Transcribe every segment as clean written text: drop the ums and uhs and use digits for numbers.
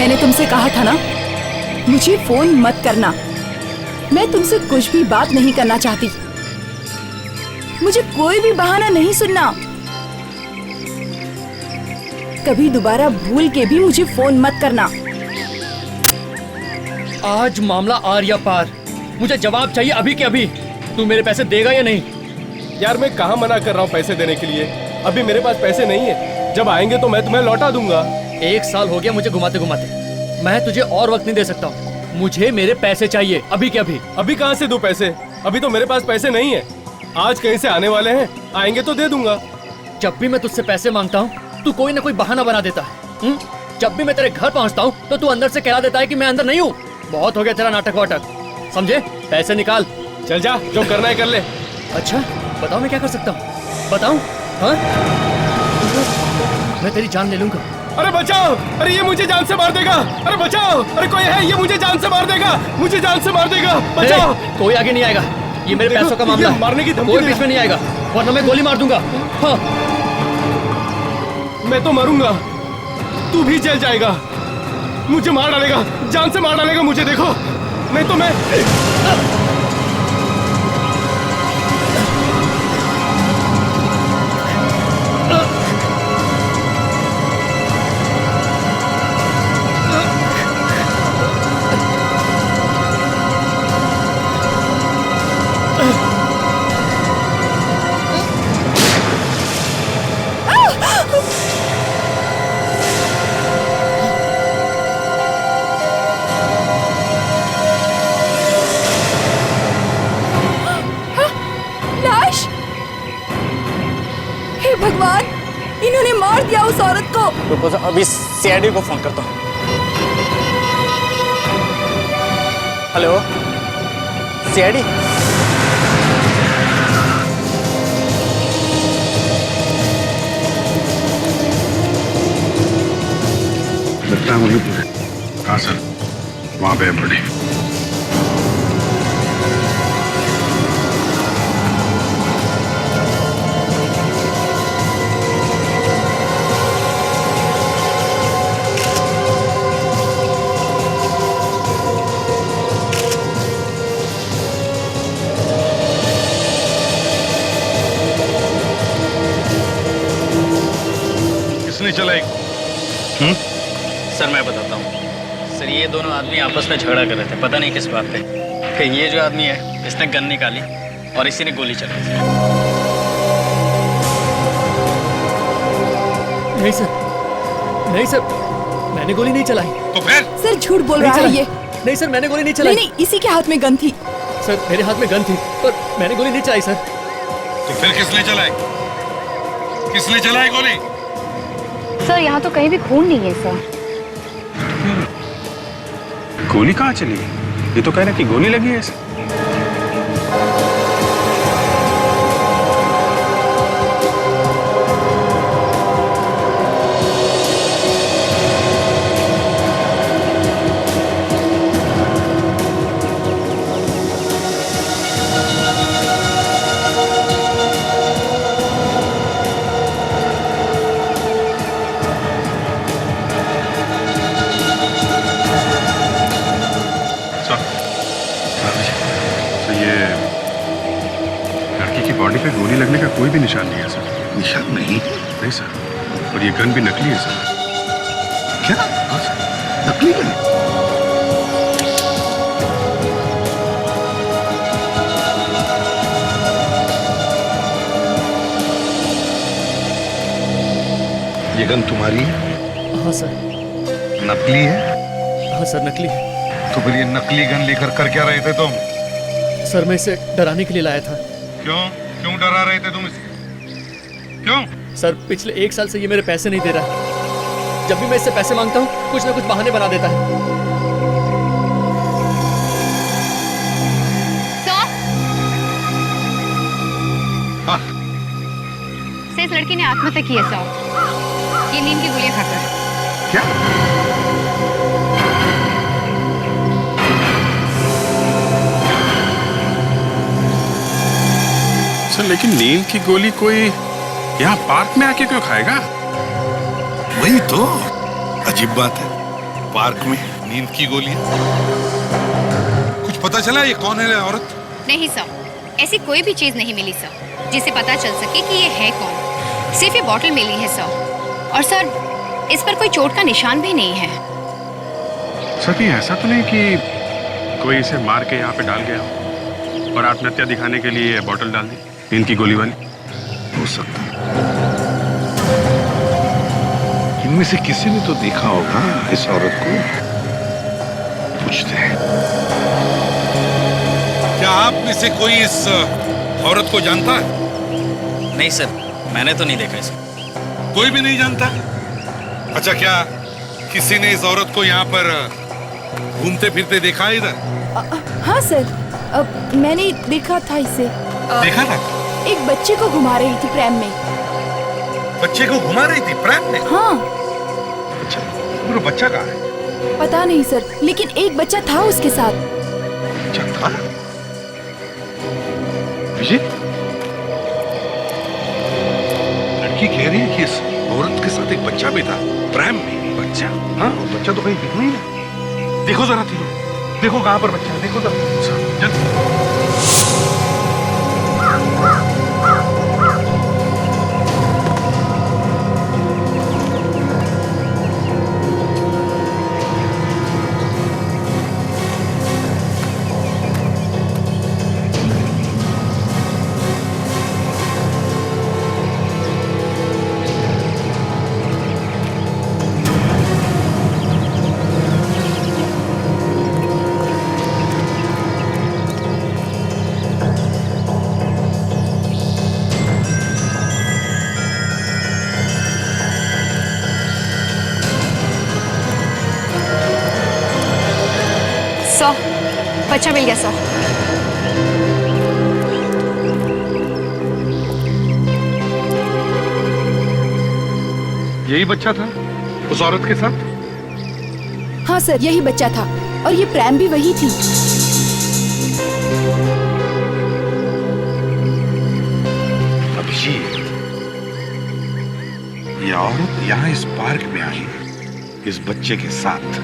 मैंने तुमसे कहा था ना, मुझे फोन मत करना। मैं तुमसे कुछ भी बात नहीं करना चाहती। मुझे कोई भी बहाना नहीं सुनना। कभी दोबारा भूल के भी मुझे फोन मत करना। आज मामला आर्या पार। मुझे जवाब चाहिए अभी के अभी। तू मेरे पैसे देगा या नहीं? यार मैं कहाँ मना कर रहा हूँ पैसे देने के लिए। अभी मेरे पास पैसे नहीं है। जब आएंगे तो मैं तुम्हें लौटा दूंगा। 1 साल हो गया मुझे घुमाते घुमाते। मैं तुझे और वक्त नहीं दे सकता हूँ। मुझे मेरे पैसे चाहिए अभी के अभी। अभी कहाँ से दूं पैसे? अभी तो मेरे पास पैसे नहीं है। आज कहीं से आने वाले हैं, आएंगे तो दे दूंगा। जब भी मैं तुझसे पैसे मांगता हूँ तू कोई ना कोई बहाना बना देता है। जब भी मैं तेरे घर पहुँचता हूँ तो तू अंदर से कहला देता है कि मैं अंदर नहीं हूँ। बहुत हो गया तेरा नाटक वाटक, समझे? पैसे निकाल। चल जा, जो करना है कर ले। अच्छा बताओ मैं क्या कर सकता हूँ? बताऊँ? हाँ मैं तेरी जान ले लूंगा। अरे बचाओ! अरे ये मुझे जान से मार देगा। अरे बचाओ! अरे कोई है, ये मुझे जान से मार देगा। मुझे जान से मार देगा। बचाओ! कोई आगे नहीं आएगा। ये मेरे पैसों का मामला है। मारने की धमकी कोई बीच में नहीं आएगा वरना मैं गोली मार दूंगा। हाँ। मैं तो मरूंगा, तू भी जेल जाएगा। मुझे मार डालेगा, जान से मार डालेगा मुझे। देखो नहीं तो मैं भगवान, इन्होंने मार दिया उस औरत को। रुको अभी सीआईडी को फोन करता हूँ। Hello CID. लगता है मुझे। हाँ सर, वहाँ पे बड़ी चला एक। सर मैं बताता हूँ। सर ये दोनों आदमी आपस में झगड़ा कर रहे थे, पता नहीं किस बात पे। कि ये जो आदमी है इसने गन निकाली और इसी ने गोली चलाई। नहीं सर, नहीं सर, मैंने गोली नहीं चलाई। तो फिर? सर झूठ बोल रहा है ये। नहीं सर, मैंने गोली नहीं चलाई। नहीं, इसी के हाथ में गन थी। सर मेरे हाथ में गन थी पर मैंने गोली नहीं चलाई सर। तो फिर किसने चलाई? किसने चलाई गोली? सर यहाँ तो कहीं भी खून नहीं है सर। गोली कहाँ चली? ये तो कह रहे कि गोली लगी है इसे। बॉडी पे गोली लगने का कोई भी निशान नहीं है सर। निशान नहीं? नहीं सर, और ये गन भी नकली है सर। क्या? हाँ सर, नकली गन? ये गन तुम्हारी है? हाँ सर। नकली है? हाँ सर नकली है। तो फिर ये नकली गन लेकर कर क्या रहे थे तुम? सर मैं इसे डराने के लिए लाया था। क्यों? क्यों डरा रहे थे तुम इसे? क्यों? सर पिछले 1 साल से ये मेरे पैसे नहीं दे रहा है। जब भी मैं इससे पैसे मांगता हूँ कुछ ना कुछ बहाने बना देता है। हाँ। इस लड़की ने आत्महत्या की है सर, ये नींद की गोलियां खाकर। क्या? सर लेकिन नींद की गोली कोई यहाँ पार्क में आके क्यों खाएगा? वही तो अजीब बात है। पार्क में नींद की गोलियां। कुछ पता चला ये कौन है औरत? नहीं सर, ऐसी कोई भी चीज नहीं मिली सर जिससे पता चल सके कि ये है कौन। सिर्फ ये बॉटल मिली है सर, और सर इस पर कोई चोट का निशान भी नहीं है। सर ये ऐसा तो नहीं कि कोई इसे मार के यहाँ पे डाल गया हो और आत्महत्या दिखाने के लिए बॉटल डाल दी नींद की गोली वाली? हो सकता है। इनमें से किसी ने तो देखा होगा इस औरत को। पूछते हैं। क्या आप में से कोई इस औरत को जानता है? नहीं सर, मैंने तो नहीं देखा इसे। कोई भी नहीं जानता? अच्छा, क्या किसी ने इस औरत को यहाँ पर घूमते फिरते देखा है इधर? हाँ सर, मैंने देखा था इसे। देखा था? एक बच्चे को घुमा रही थी प्रैम में। बच्चे को घुमा रही थी प्रैम में? हाँ। अच्छा, वो बच्चा कहाँ है? पता नहीं सर, लेकिन एक बच्चा था उसके साथ। बच्चा था? विजय, लड़की कह रही है कि इस औरत के साथ एक बच्चा भी था प्रैम में। बच्चा? हाँ, वो बच्चा तो कहीं दिख नहीं रहा। देखो जरा तीनों, देखो कहाँ पर बच्चा है, देखो जरा। बच्चा मिल गया सर। यही बच्चा था उस औरत के साथ? हाँ सर, यही बच्चा था और ये प्रैम भी वही थी। अभिजीत, ये औरत यहाँ इस पार्क में आई इस बच्चे के साथ,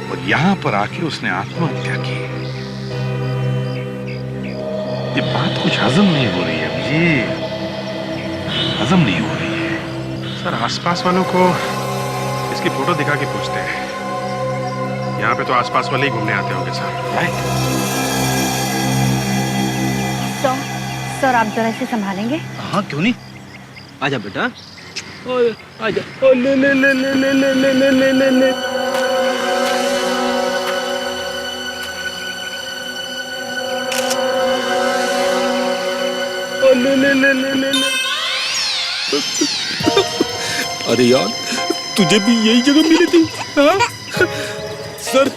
और यहाँ पर आके उसने आत्महत्या की। ये बात कुछ हजम नहीं हो रही है अभिजीत, हजम नहीं हो रही है। सर आसपास वालों को इसकी फोटो दिखा के पूछते हैं। यहाँ पे तो आसपास वाले ही घूमने आते होंगे सर। सर आप जरा इसे संभालेंगे? हाँ क्यों नहीं, आजा बेटा। आजा। ले ले ले ले ले ले ले ले ले ले ले। ले ले ले ले ले ले। अरे यार, तुझे भी यही जगह मिली थी? हाँ? सर,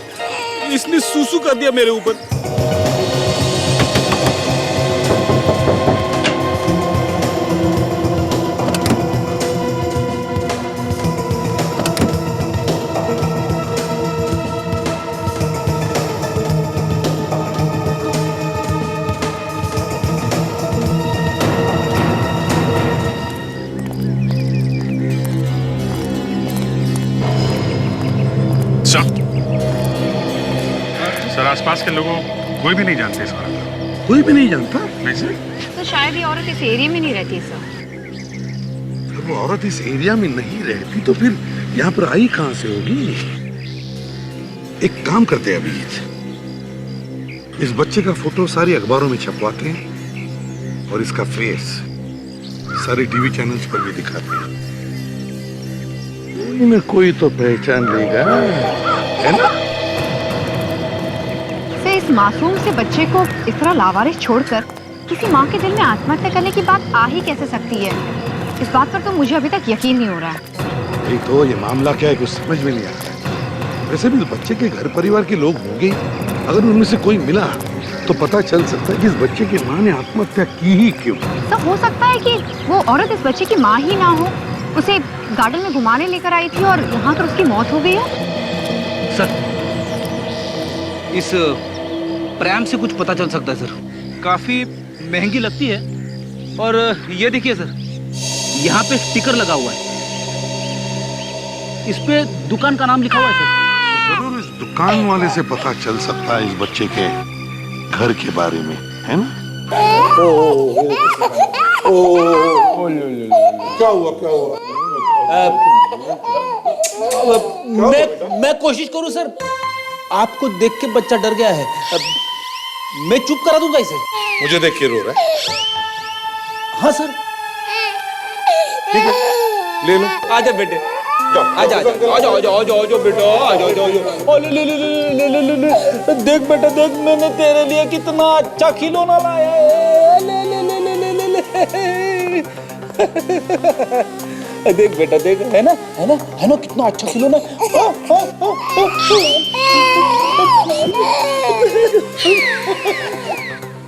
इसने सूसू कर दिया मेरे ऊपर। सर आसपास के लोगों कोई भी नहीं जानते इस औरत को? कोई भी नहीं जानता? नहीं सर। तो शायद ये औरत इस एरिया में नहीं रहती सर। वो औरत इस एरिया में नहीं रहती तो फिर यहाँ पर आई कहाँ से होगी? एक काम करते हैं अभिजीत, इस बच्चे का फोटो सारी अखबारों में छपवाते हैं और इसका फेस सारे टीवी चैनल्स पर भी दिखाते हैं। कोई न कोई तो पहचान लेगा, है ना? इस मासूम से बच्चे को इस तरह लावारिस छोड़कर किसी माँ के दिल में आत्महत्या करने की बात आ ही कैसे सकती है? इस बात पर तो मुझे अभी तक यकीन नहीं हो रहा है। नहीं तो ये मामला क्या है कुछ समझ में नहीं आ रहा। वैसे भी इस बच्चे के घर परिवार के लोग होंगे, अगर उनमें से कोई मिला तो पता चल सकता है कि इस बच्चे की माँ ने आत्महत्या की ही क्यों। तो हो सकता है कि वो औरत इस बच्चे की माँ ही ना हो, उसे गार्डन में घुमाने लेकर आई थी और यहाँ पर उसकी मौत हो गई है। सर, इस प्रैम से कुछ पता चल सकता है सर। काफी महंगी लगती है, और ये देखिए सर, यहाँ पे स्टिकर लगा हुआ है। इस पे दुकान का नाम लिखा हुआ है सर। जरूर इस दुकान वाले से पता चल सकता है इस बच्चे के घर के बारे में, है ना? क्या हुआ क्या हुआ? मैं कोशिश करूं सर, आपको देख के बच्चा डर गया है, मैं चुप करा दूंगा इसे। मुझे देख के रो रहा है? हाँ सर। ठीक है, ले लो। आजा बेटे, आजा आजा आजा आजा आजा आजा बेटा, आजा आजा आजा। ले ले ले ले ले ले ले, देख बेटा देख, मैंने तेरे लिए कितना अच्छा खिलौना लाया है। ले ले ले ले ले ले ले। देख बेटा देख, है ना है ना है ना, कितना अच्छा खिलौना।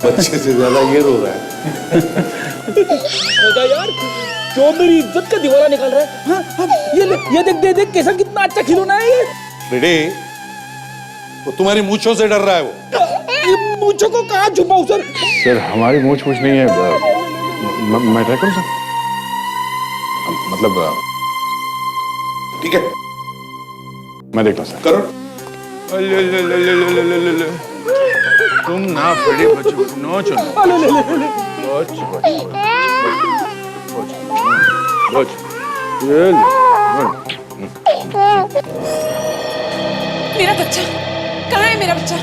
बच्चे से ज्यादा ये रो रहा है। मजा यार, क्यों मेरी इज्जत का दीवाना निकाल रहा है। हाँ, हाँ, ये देख दे देख कैसा कितना अच्छा खिलौना है ये। बेटे, वो तुम्हारी मूंछों से डर रहा है वो। ये मूंछों को कहाँ छुपाऊं सर? सर हमारी मूछ नहीं है। मैं ट्राई करूं सर? मतलब ठीक है, मैं देखता हूं सर। करो। तुम ना बड़े बच्चों नो चलो। मेरा बच्चा कहाँ है? मेरा बच्चा?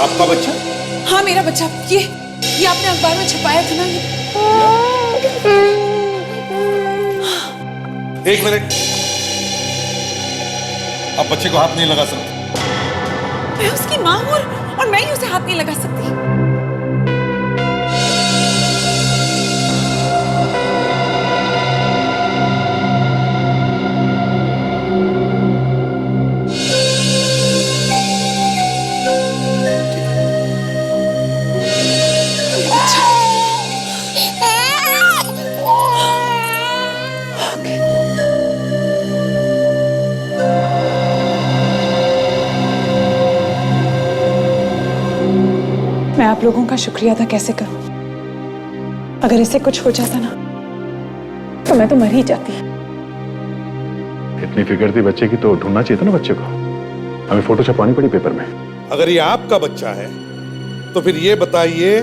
आपका बच्चा? हाँ मेरा बच्चा, ये आपने अखबार में छपाया था ना। एक मिनट, आप बच्चे को हाथ नहीं लगा सकते। मैं उसकी माँ हूँ और मैं ही उसे हाथ नहीं लगा सकती। मैं आप लोगों का शुक्रिया अदा कैसे करूं? अगर इसे कुछ हो जाता ना तो मैं तो मर ही जाती। इतनी फिक्र थी बच्चे की तो ढूंढना चाहिए था ना बच्चे को। हमें फोटो छपवानी पड़ी पेपर में। अगर ये आपका बच्चा है तो फिर ये बताइए,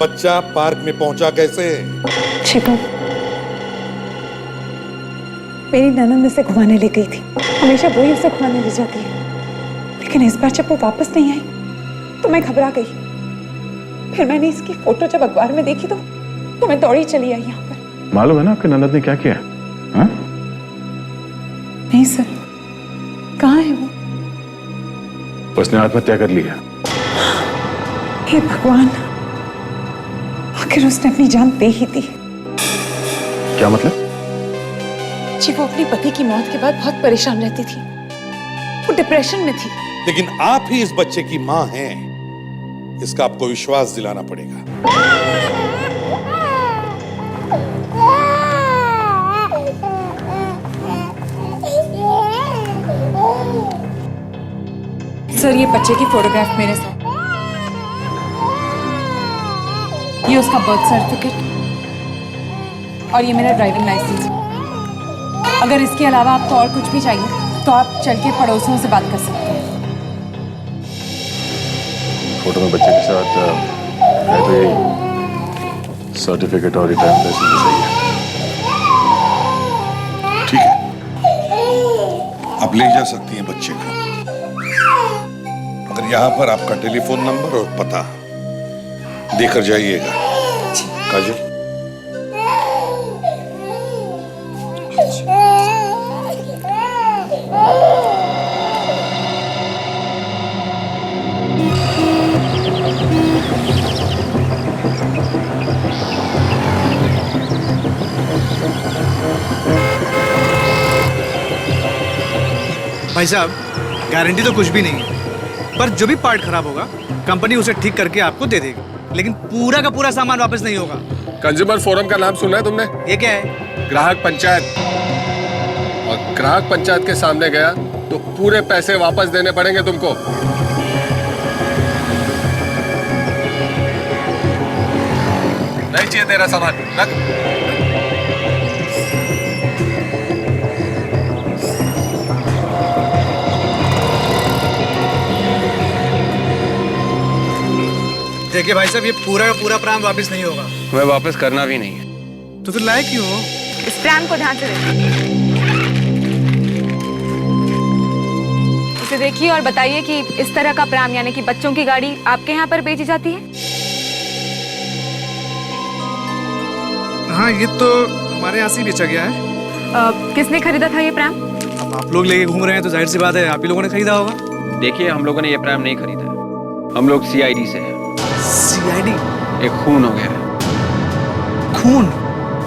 बच्चा पार्क में पहुंचा कैसे? शिखर, मेरी ननद उसे घुमाने ले गई थी। हमेशा वो ही उसे घुमाने ले जाती है, लेकिन इस बार जब वो वापस नहीं आई तो मैं घबरा गई। फिर मैंने इसकी फोटो जब अखबार में देखी तो मैं दौड़ी चली आई यहाँ पर। मालूम है ना आपके ननद ने क्या किया? हाँ? नहीं सर, कहाँ है वो? उसने आत्महत्या कर ली है। हे भगवान, आखिर उसने अपनी जान दे ही दी। क्या मतलब? जी वो अपने पति की मौत के बाद बहुत परेशान रहती थी, वो डिप्रेशन में थी। लेकिन आप ही इस बच्चे की मां हैं, इसका आपको विश्वास दिलाना पड़ेगा। सर ये बच्चे की फोटोग्राफ मेरे साथ, ये उसका बर्थ सर्टिफिकेट और ये मेरा ड्राइविंग लाइसेंस। अगर इसके अलावा आपको और कुछ भी चाहिए तो आप चल के पड़ोसियों से बात कर सकते हैं। फोटो में बच्चे के साथ है तो यही सर्टिफिकेट और ड्राइविंग लाइसेंस भी सही है। ठीक है, आप ले जा सकती हैं बच्चे को। अगर यहाँ पर आपका टेलीफोन नंबर और पता देकर जाइएगा। काजल, भाई साहब, गारंटी तो कुछ भी नहीं है, पर जो भी पार्ट खराब होगा कंपनी उसे ठीक करके आपको दे देगी, लेकिन पूरा का पूरा सामान वापस नहीं होगा। कंज्यूमर फोरम का नाम सुना है तुमने? ये क्या है? ग्राहक पंचायत। और ग्राहक पंचायत के सामने गया तो पूरे पैसे वापस देने पड़ेंगे तुमको। नहीं चाहिए तेरा सामान, रख। देखिए भाई साहब, ये पूरा का पूरा प्राण वापस नहीं होगा। मैं वापस करना भी नहीं है। तो फिर लाए क्यों हो? इस प्राण को ध्यान से देखिए, इसे देखिए और बताइए कि इस तरह का प्राण यानी कि बच्चों की गाड़ी आपके यहाँ पर बेची जाती है? हाँ, ये तो हमारे यहाँ से बेचा गया है। किसने खरीदा था ये प्राण? अब आप लोग लेके घूम रहे हैं तो जाहिर सी बात है आप ही लोगों ने खरीदा होगा। देखिए, हम लोगों ने ये प्राण नहीं खरीदा है। हम लोग सीआईडी से हैं। सीआईडी? एक खून हो गया है। खून?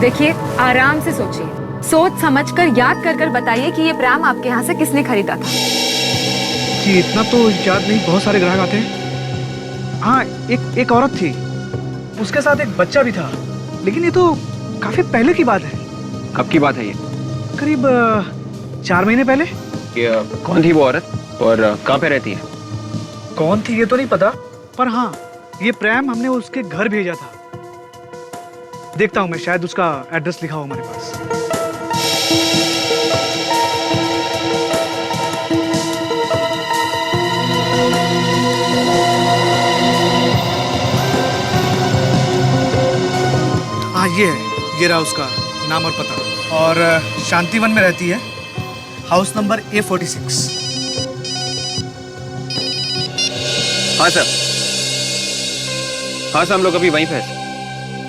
देखिए, आराम से सोचिए, सोच समझकर याद कर कर बताइए कि ये प्राण आपके यहाँ से किसने खरीदा था? जी इतना तो याद नहीं, बहुत सारे ग्राहक आते हैं। हाँ, एक औरत थी, उसके साथ एक बच्चा भी था, लेकिन ये तो काफी पहले की बात है। कब की बात है ये? करीब 4 महीने पहले। ये कौन थी वो औरत और कहाँ पे रहती है? कौन थी ये तो नहीं पता, पर हाँ, ये प्रेम हमने उसके घर भेजा था। देखता हूँ मैं, शायद उसका एड्रेस लिखा हो हमारे पास। हाँ, ये रहा उसका नाम और पता। और शांतिवन में रहती है, हाउस नंबर A46। हाँ सर, हाँ सर, हम लोग अभी वहीं पे हैं।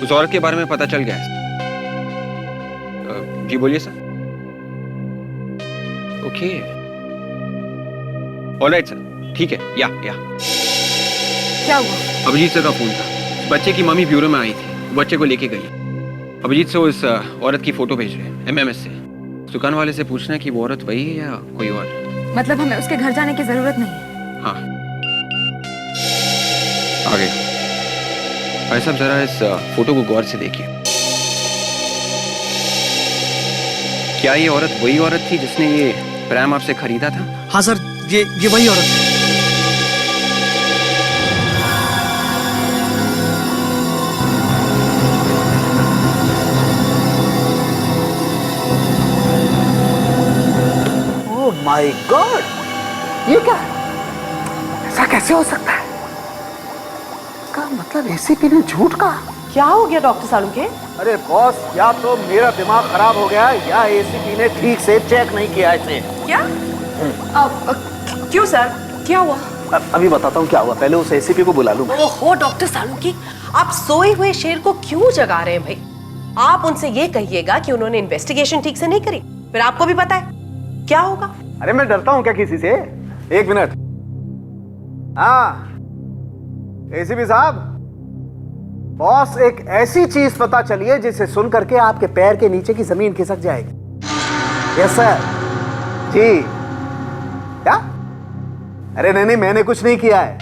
उस औरत के बारे में पता चल गया है। जी बोलिए सर। ओके, ऑलराइट सर, ठीक है। या क्या हुआ? अभिजीत सर का फोन था। बच्चे की मम्मी ब्यूरो में आई थी, बच्चे को लेके गई। अभिजीत से उस औरत की फोटो भेज रहे हैं MMS से। दुकान वाले से पूछना कि वो औरत वही है या कोई और। मतलब हमें उसके घर जाने की जरूरत नहीं है? हाँ, आगे भाई साहब, जरा इस फोटो को गौर से देखिए। क्या ये औरत वही औरत थी जिसने ये प्रेम आपसे खरीदा था? हाँ सर, ये वही औरत है। माय गॉड, ये क्या है? ऐसा कैसे हो सकता है? इसका मतलब एसीपी ने झूठ कहा। क्या हो गया डॉक्टर सालुंके? अरे बॉस, या तो मेरा दिमाग खराब हो गया या एसीपी ने ठीक से चेक नहीं किया इसे। क्या? क्यों सर, क्या हुआ? अभी बताता हूँ क्या हुआ, पहले उस एसीपी को बुला लूँ। ओहो डॉक्टर सालुंके, आप सोए हुए शेर को क्यों जगा रहे हैं भाई? आप उनसे ये कहिएगा कि उन्होंने इन्वेस्टिगेशन ठीक से नहीं करी, फिर आपको भी पता है क्या होगा। अरे मैं डरता हूँ क्या किसी से? एक मिनट। हाँ एसीपी साहब, बॉस, एक ऐसी चीज पता चली है जिसे सुन करके आपके पैर के नीचे की जमीन खिसक जाएगी। Yes sir. जी। क्या? अरे नहीं, मैंने कुछ नहीं किया है।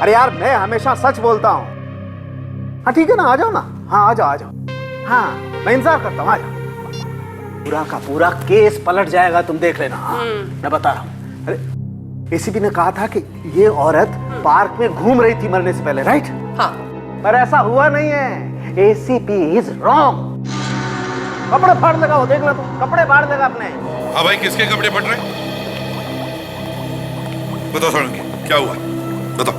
अरे यार, मैं हमेशा सच बोलता हूं। हाँ ठीक है ना, आ जाओ ना। हाँ आ जाओ। हाँ मैं इंतजार करता हूँ, आ जाओ। पूरा का पूरा केस पलट जाएगा, तुम देख लेना। मैं बता रहा हूँ। अरे एसीपी ने कहा था कि ये औरत पार्क में घूम रही थी मरने से पहले, राइट? हाँ। पर ऐसा हुआ नहीं है। ACP is wrong. कपड़े फाड़ लगा वो, देख लो तुम, कपड़े फाड़ लगा अपने। हाँ भाई, किसके कपड़े फट रहे? बताओ सालुंके, क्या हुआ? बताओ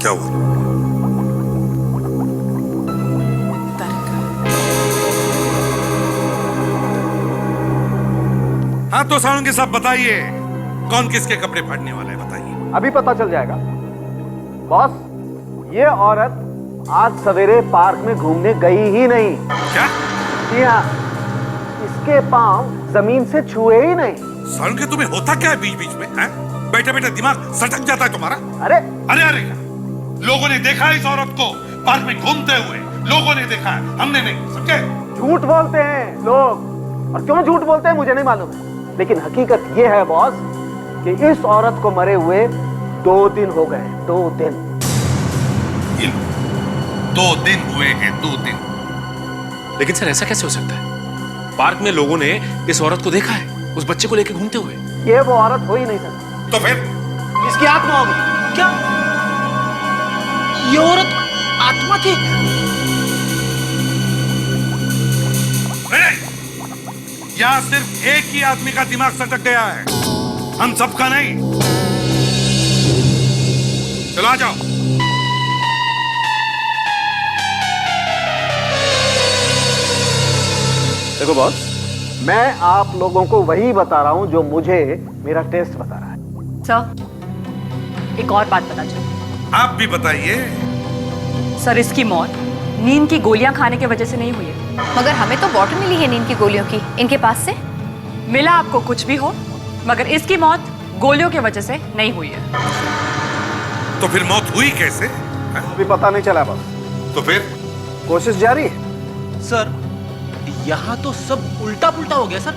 क्या हुआ? हाँ तो सालुंके साहब बताइए, कौन किसके कपड़े फाड़ने वाला है, बताइए। अभी पता चल जाएगा बॉस। ये औरत आज सवेरे पार्क में घूमने गई ही नहीं। क्या? जी हाँ, इसके पांव जमीन से छुए ही नहीं। सालुंके, तुम्हें होता क्या है बीच बीच में? बैठे बैठे दिमाग सटक जाता है तुम्हारा। अरे लोगों ने देखा है इस औरत को पार्क में घूमते हुए, लोगों ने देखा है, हमने नहीं, समझे? झूठ बोलते हैं लोग, और क्यों झूठ बोलते हैं मुझे नहीं मालूम है, लेकिन हकीकत ये है बॉस कि इस औरत को मरे हुए 2 दिन हो गए। 2 दिन। 2 दिन हुए हैं, 2 दिन। लेकिन सर ऐसा कैसे हो सकता है? पार्क में लोगों ने इस औरत को देखा है, उस बच्चे को लेकर घूमते हुए। ये वो औरत हो ही नहीं सकती। तो फिर इसकी आत्मा होगी। क्या ये औरत आत्मा थी? यहाँ सिर्फ एक ही आदमी का दिमाग सटक गया है, हम सबका नहीं। चलो आ जाओ। देखो बॉस, मैं आप लोगों को वही बता रहा हूं जो मुझे मेरा टेस्ट बता रहा है। सर, एक और बात पता चली। आप भी बताइए। सर, इसकी मौत नींद की गोलियां खाने की वजह से नहीं हुई है। मगर हमें तो बॉटल मिली है नींद की गोलियों की, इनके पास से। मिला आपको कुछ भी हो, मगर इसकी मौत गोलियों की वजह से नहीं हुई है। तो फिर मौत हुई कैसे? अभी पता नहीं चला बस। तो फिर कोशिश जारी है। सर, यहाँ तो सब उल्टा पुल्टा हो गया सर।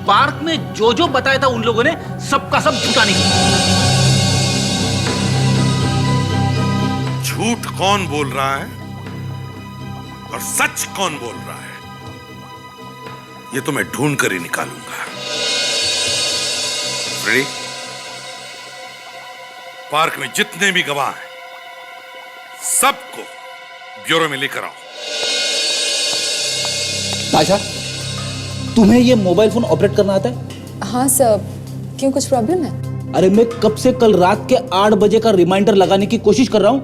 पार्क में जो जो बताया था उन लोगों ने सबका सब झूठा निकला। झूठ कौन बोल रहा है और सच कौन बोल रहा है, ये तो मैं ढूंढ कर ही निकालूंगा। रेडी? पार्क में जितने भी गवाह हैं, सबको ब्यूरो में लेकर आओ। ताशा, तुम्हें ये मोबाइल फोन ऑपरेट करना आता है? हाँ सर, क्यों कुछ प्रॉब्लम है? अरे मैं कब से कल रात के 8 बजे का रिमाइंडर लगाने की कोशिश कर रहा हूँ,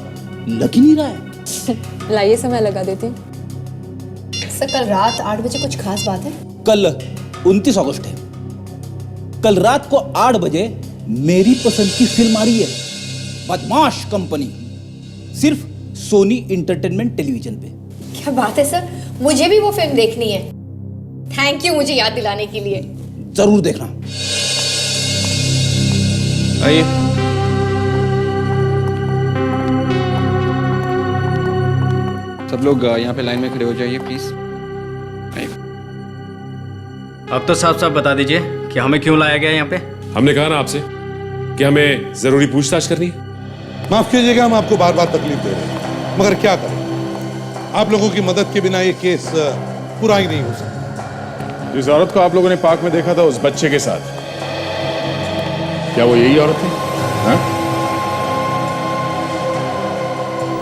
लग ही नहीं रहा है। लाइए समय लगा देती हूँ। सर, कल रात 8 बजे कुछ खास बात है? कल 29 अगस्त है। कल रात को 8 बजे मेरी पसंद की फिल्म आ रही है, बदमाश कंपनी, सिर्फ सोनी इंटरटेनमेंट टेलीविजन पे। क्या बात है सर, मुझे भी वो फिल्म देखनी है। थैंक यू मुझे याद दिलाने के लिए। जरूर देखना। आइए। सब लोग यहाँ पे लाइन में खड़े हो जाइए प्लीज। अब तो साफ साफ बता दीजिए कि हमें क्यों लाया गया यहाँ पे। हमने कहा ना आपसे कि हमें जरूरी पूछताछ करनी है। माफ कीजिएगा, हम आपको बार बार तकलीफ दे रहे हैं, मगर क्या करें, आप लोगों की मदद के बिना ये केस पूरा ही नहीं हो सकता। जिस औरत को आप लोगों ने पार्क में देखा था उस बच्चे के साथ, क्या वो यही औरत थी?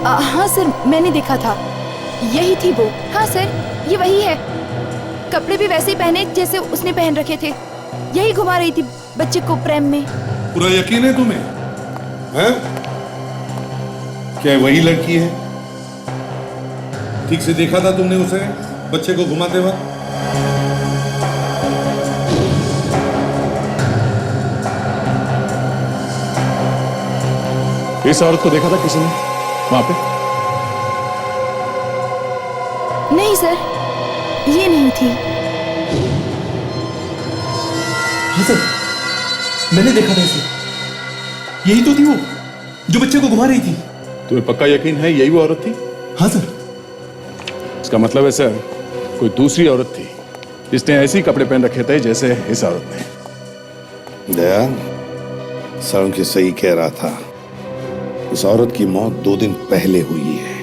हाँ सर, मैंने देखा था, यही थी वो। हाँ सर, ये वही है। कपड़े भी वैसे ही पहने जैसे उसने पहन रखे थे। यही घुमा रही थी बच्चे को प्रेम में। पूरा यकीन है तुम्हें? हैं? क्या वही लड़की है? ठीक से देखा था तुमने उसे बच्चे को घुमाते वक्त? इस औरत को देखा था किसी ने वहां पे? नहीं सर, ये नहीं थी। हाँ सर, मैंने देखा था इसे। यही तो थी वो जो बच्चे को घुमा रही थी। तुम्हें पक्का यकीन है यही वो औरत थी? हाँ सर। इसका मतलब है सर, कोई दूसरी औरत थी जिसने ऐसे ही कपड़े पहन रखे थे जैसे इस औरत ने। दया, सड़क सही कह रहा था। इस औरत की मौत 2 दिन पहले हुई है,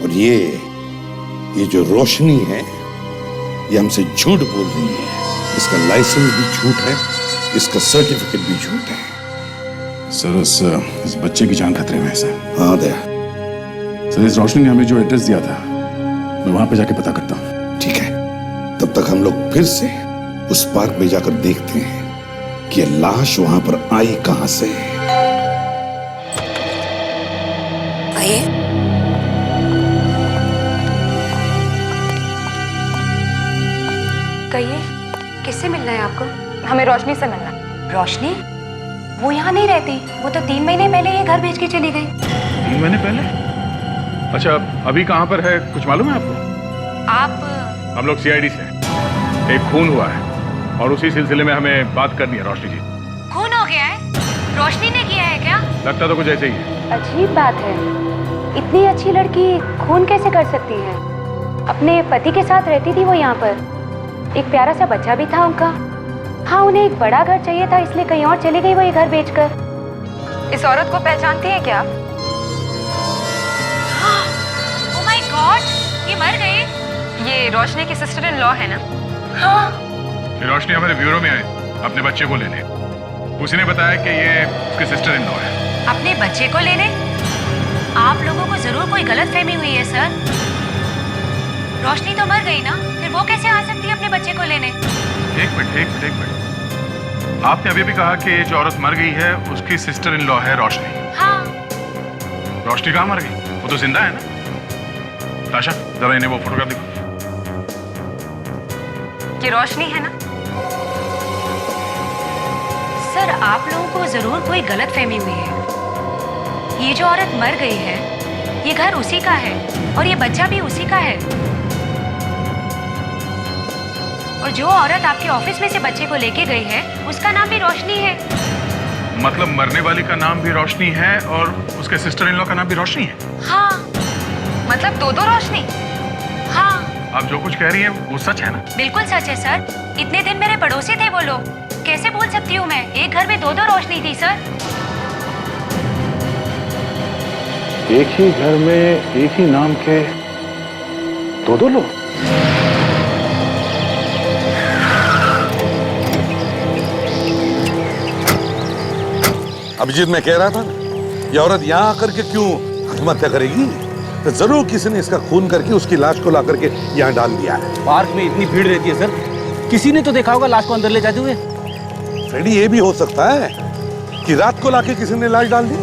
और ये जो रोशनी है, ये हमसे झूठ बोल रही है। इसका लाइसेंस भी झूठ है, इसका सर्टिफिकेट भी झूठ है। सर, इस बच्चे की जान खतरे में है सर। हाँ दया। सर, इस रोशनी ने हमें जो एड्रेस दिया था, मैं वहां पे जाके पता करता हूँ। ठीक है, तब तक हम लोग फिर से उस पार्क में जाकर देखते हैं कि ये लाश वहां पर आई कहां से। आइए। कहिए, किससे मिलना है आपको? हमें रोशनी से मिलना है। रोशनी? वो यहाँ नहीं रहती। वो तो 3 महीने पहले ये घर बेच के चली गई। 3 महीने पहले? अच्छा, अभी कहाँ पर है कुछ मालूम है आपको? आप? हम लोग सीआईडी से हैं। एक खून हुआ है और उसी सिलसिले में हमें बात करनी है रोशनी जी। खून हो गया है? रोशनी ने किया है क्या? लगता तो कुछ ऐसे ही है। अजीब बात है, इतनी अच्छी लड़की खून कैसे कर सकती है? अपने पति के साथ रहती थी वो यहाँ पर। एक प्यारा सा बच्चा भी था उनका। हाँ, उन्हें एक बड़ा घर चाहिए था, इसलिए कहीं और चली गई वो ये घर बेचकर। इस औरत को पहचानती है क्या? ओह माय गॉड, ये मर गई। ये रोशनी की सिस्टर इन लॉ है ना? हाँ। रोशनी हमारे ब्यूरो में आई अपने बच्चे को लेने। उसने बताया कि ये उसकी सिस्टर इन लॉ है। अपने बच्चे को लेने? आप लोगों को जरूर कोई गलतफहमी हुई है सर। रोशनी तो मर गई ना, फिर वो कैसे आ सकती है अपने बच्चे को लेने? एक मिनट। आपने अभी भी कहा कि जो औरत मर गई है उसकी सिस्टर इन लॉ है रोशनी। हाँ। रोशनी कहाँ मर गई? वो तो जिंदा है ना। ताशा जरा इन्हें वो फोटोग्राफ दिखा। ये रोशनी है ना? सर, आप लोगों को जरूर कोई गलत फहमी हुई है। ये जो औरत मर गई है, ये घर उसी का है और ये बच्चा भी उसी का है। और जो औरत आपके ऑफिस में से बच्चे को लेके गई है, उसका नाम भी रोशनी है। मतलब मरने वाली का नाम भी रोशनी है और उसके सिस्टर इन लॉ का नाम भी रोशनी है? हाँ, मतलब दो रोशनी। हाँ, आप जो कुछ कह रही है वो सच है ना? बिल्कुल सच है सर। इतने दिन मेरे पड़ोसी थे वो लोग। कैसे बोल सकती हूँ मैं? एक घर में दो रोशनी थी सर। एक ही घर में एक ही नाम के दो लोग? अभिजीत, मैं कह रहा था ना, ये औरत यहाँ आकर के क्यों आत्महत्या करेगी? तो जरूर किसी ने इसका खून करके उसकी लाश को ला करके यहाँ डाल दिया है। पार्क में इतनी भीड़ रहती है सर, किसी ने तो देखा होगा लाश को अंदर ले जाते हुए। फ्रेडी, ये भी हो सकता है कि रात को लाके किसी ने लाश डाल दी।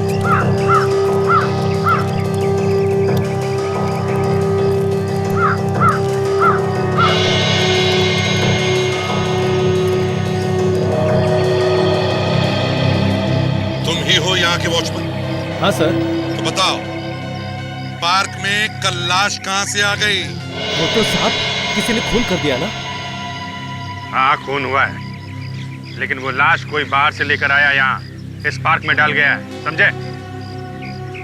तुम ही हो यहाँ के वॉचमैन? हाँ सर। तो बताओ, पार्क में कल लाश कहाँ से आ गई? वो तो साहब किसी ने खून कर दिया ना। हाँ, खून हुआ है, लेकिन वो लाश कोई बाहर से लेकर आया, यहाँ इस पार्क में डाल गया है, समझे?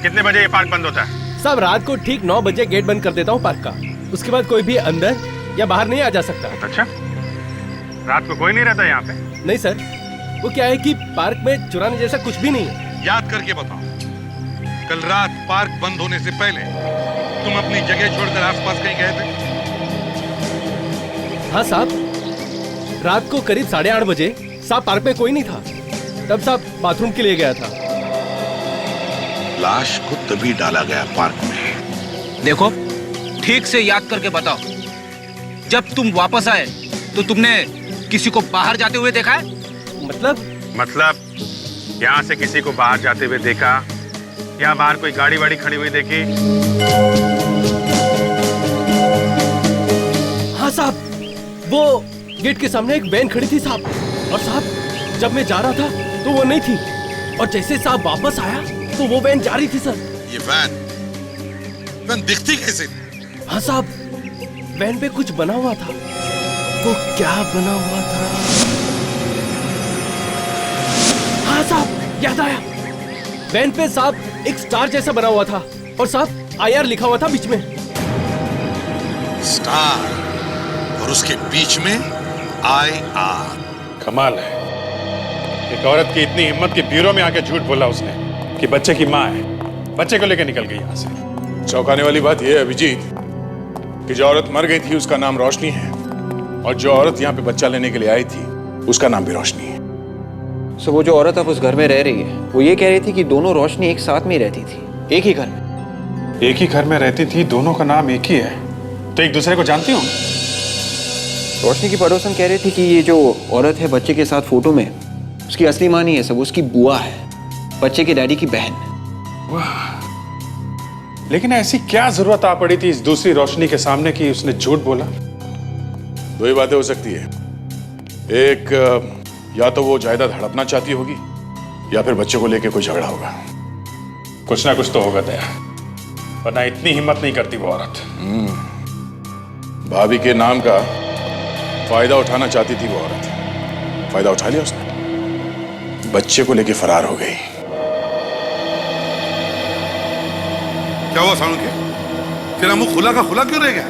कितने बजे ये पार्क बंद होता है? साहब, रात को ठीक 9 बजे गेट बंद कर देता हूँ पार्क का। उसके बाद कोई भी अंदर या बाहर नहीं आ जा सकता। अच्छा, रात को कोई नहीं रहता यहाँ पे? नहीं सर, वो क्या है कि पार्क में चुराने जैसा कुछ भी नहीं है। याद करके बताओ, कल रात पार्क बंद होने से पहले तुम अपनी जगह छोड़कर आसपास कहीं गए थे? हाँ साहब, रात को करीब 8:30 बजे साहब पार्क में कोई नहीं था। तब साहब बाथरूम के लिए गया था। लाश को तभी डाला गया पार्क में। देखो, ठीक से याद करके बताओ, जब तुम वापस आए तो तुमने किसी को बाहर जाते हुए देखा है? मतलब यहाँ से किसी को बाहर जाते हुए देखा या बाहर कोई गाड़ी वाड़ी खड़ी हुई देखी? हाँ साहब, वो गेट के सामने एक वैन खड़ी थी साहब, और साहब जब मैं जा रहा था तो वो नहीं थी, और जैसे साहब वापस आया तो वो वैन जा रही थी सर। ये वैन दिखती कैसे? हाँ साहब, वैन पे कुछ बना हुआ था। वो क्या बना हुआ था? हाँ साहब, याद आया। वैन पे साहब एक स्टार जैसा बना हुआ था, और साहब IR लिखा हुआ था बीच में। स्टार और उसके बीच में IR। कमाल है, एक औरत की इतनी हिम्मत कि ब्यूरो में आके झूठ बोला उसने कि बच्चे की माँ है, बच्चे को लेकर निकल गई यहाँ से। चौंकाने वाली बात यह है अभिजीत कि जो औरत मर गई थी उसका नाम रोशनी है, और जो औरत यहाँ पे बच्चा लेने के लिए आई थी उसका नाम भी रोशनी है। सो वो जो औरत अब उस घर में रह रही है, वो ये कह रही थी कि दोनों रोशनी एक साथ में रहती थी, एक ही घर में। एक ही घर में रहती थी, दोनों का नाम एक ही है, तो एक दूसरे को जानती हूँ। रोशनी की पड़ोसन कह रही थी कि ये जो औरत है बच्चे के साथ फोटो में, उसकी असली माँ नहीं है, सब उसकी बुआ है, बच्चे के डैडी की बहन। लेकिन ऐसी क्या जरूरत आ पड़ी थी इस दूसरी रोशनी के सामने कि उसने झूठ बोला? दो ही बातें हो सकती है, एक या तो वो जायदाद हड़पना चाहती होगी, या फिर बच्चे को लेके कोई झगड़ा होगा। कुछ ना कुछ तो होगा दया, वरना इतनी हिम्मत नहीं करती वो औरत। भाभी के नाम का फायदा उठाना चाहती थी वो औरत, फायदा उठा लिया उसने, बच्चे को लेके फरार हो गई। क्या हुआ सानू के? तेरा मुंह खुला का खुला क्यों रह गया?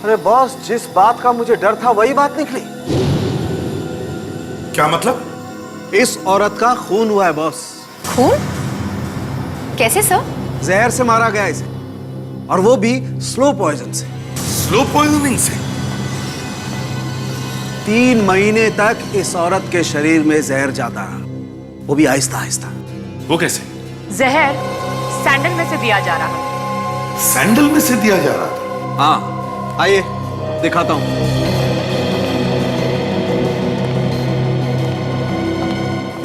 अरे बॉस, जिस बात का मुझे डर था वही बात निकली। क्या मतलब? इस औरत का खून हुआ है बॉस। खून? कैसे सर? जहर से मारा गया इसे, और वो भी स्लो पॉइजन से। स्लो पॉइजनिंग से? 3 महीने तक इस औरत के शरीर में जहर जाता रहा, वो भी आहिस्ता आहिस्ता। वो कैसे? जहर सैंडल में से दिया जा रहा है। सैंडल में से दिया जा रहा था? हाँ, आइए दिखाता हूं।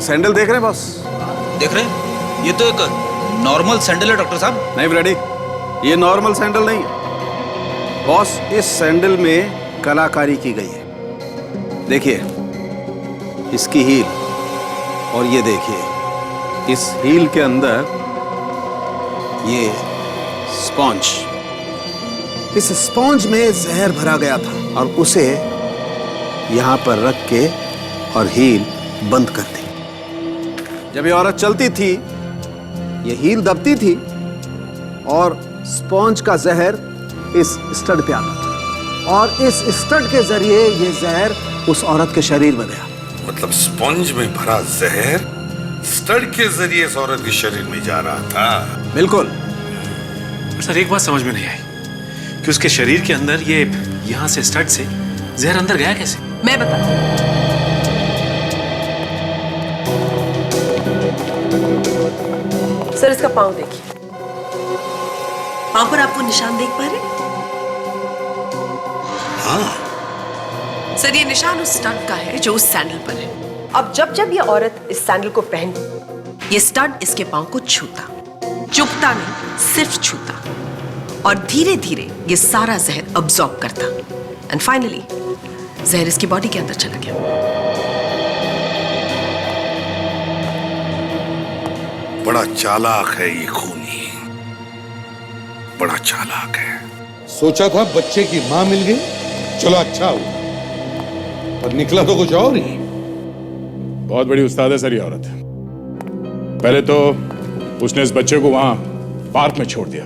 सैंडल देख रहे हैं बॉस? देख रहे हैं? ये तो एक नॉर्मल सैंडल है डॉक्टर साहब। नहीं ब्रेडी, ये नॉर्मल सैंडल नहीं है बॉस। इस सैंडल में कलाकारी की गई है। देखिए इसकी हील, और ये देखिए इस हील के अंदर ये स्पॉन्ज। इस स्पॉन्ज में जहर भरा गया था और उसे यहां पर रख के और हील बंद कर दी। जब ये औरत चलती थी ये हील दबती थी और स्पॉन्ज का जहर इस स्टड पे आता था और इस स्टड के जरिए ये जहर उस औरत के शरीर में गया। मतलब स्पंज में भरा जहर स्टड के जरिए इस औरत के शरीर में जा रहा था। बिल्कुल। सर एक बात समझ में नहीं आई कि उसके शरीर के अंदर ये यहाँ से स्टड से जहर अंदर गया कैसे? मैं बताती हूँ। सर इसका पाँव देखिए, पाँव पर आप वो निशान देख पा रहे? हाँ। सर ये निशान उस स्टड का है जो उस सैंडल पर है। अब जब जब ये औरत इस सैंडल को पहनती, ये स्टड इसके पाँव को छूता, चुभता नहीं, सिर्फ छूता, और धीरे धीरे ये सारा जहर अब्सॉर्ब करता एंड फाइनली जहर इसकी बॉडी के अंदर चला गया। बड़ा चालाक है ये खूनी, बड़ा चालाक है। सोचा था बच्चे की मां मिल गई, चलो अच्छा हुआ, पर निकला तो कुछ और ही। बहुत बड़ी उस्ताद है सर ये औरत। पहले तो उसने इस बच्चे को वहां पार्क में छोड़ दिया,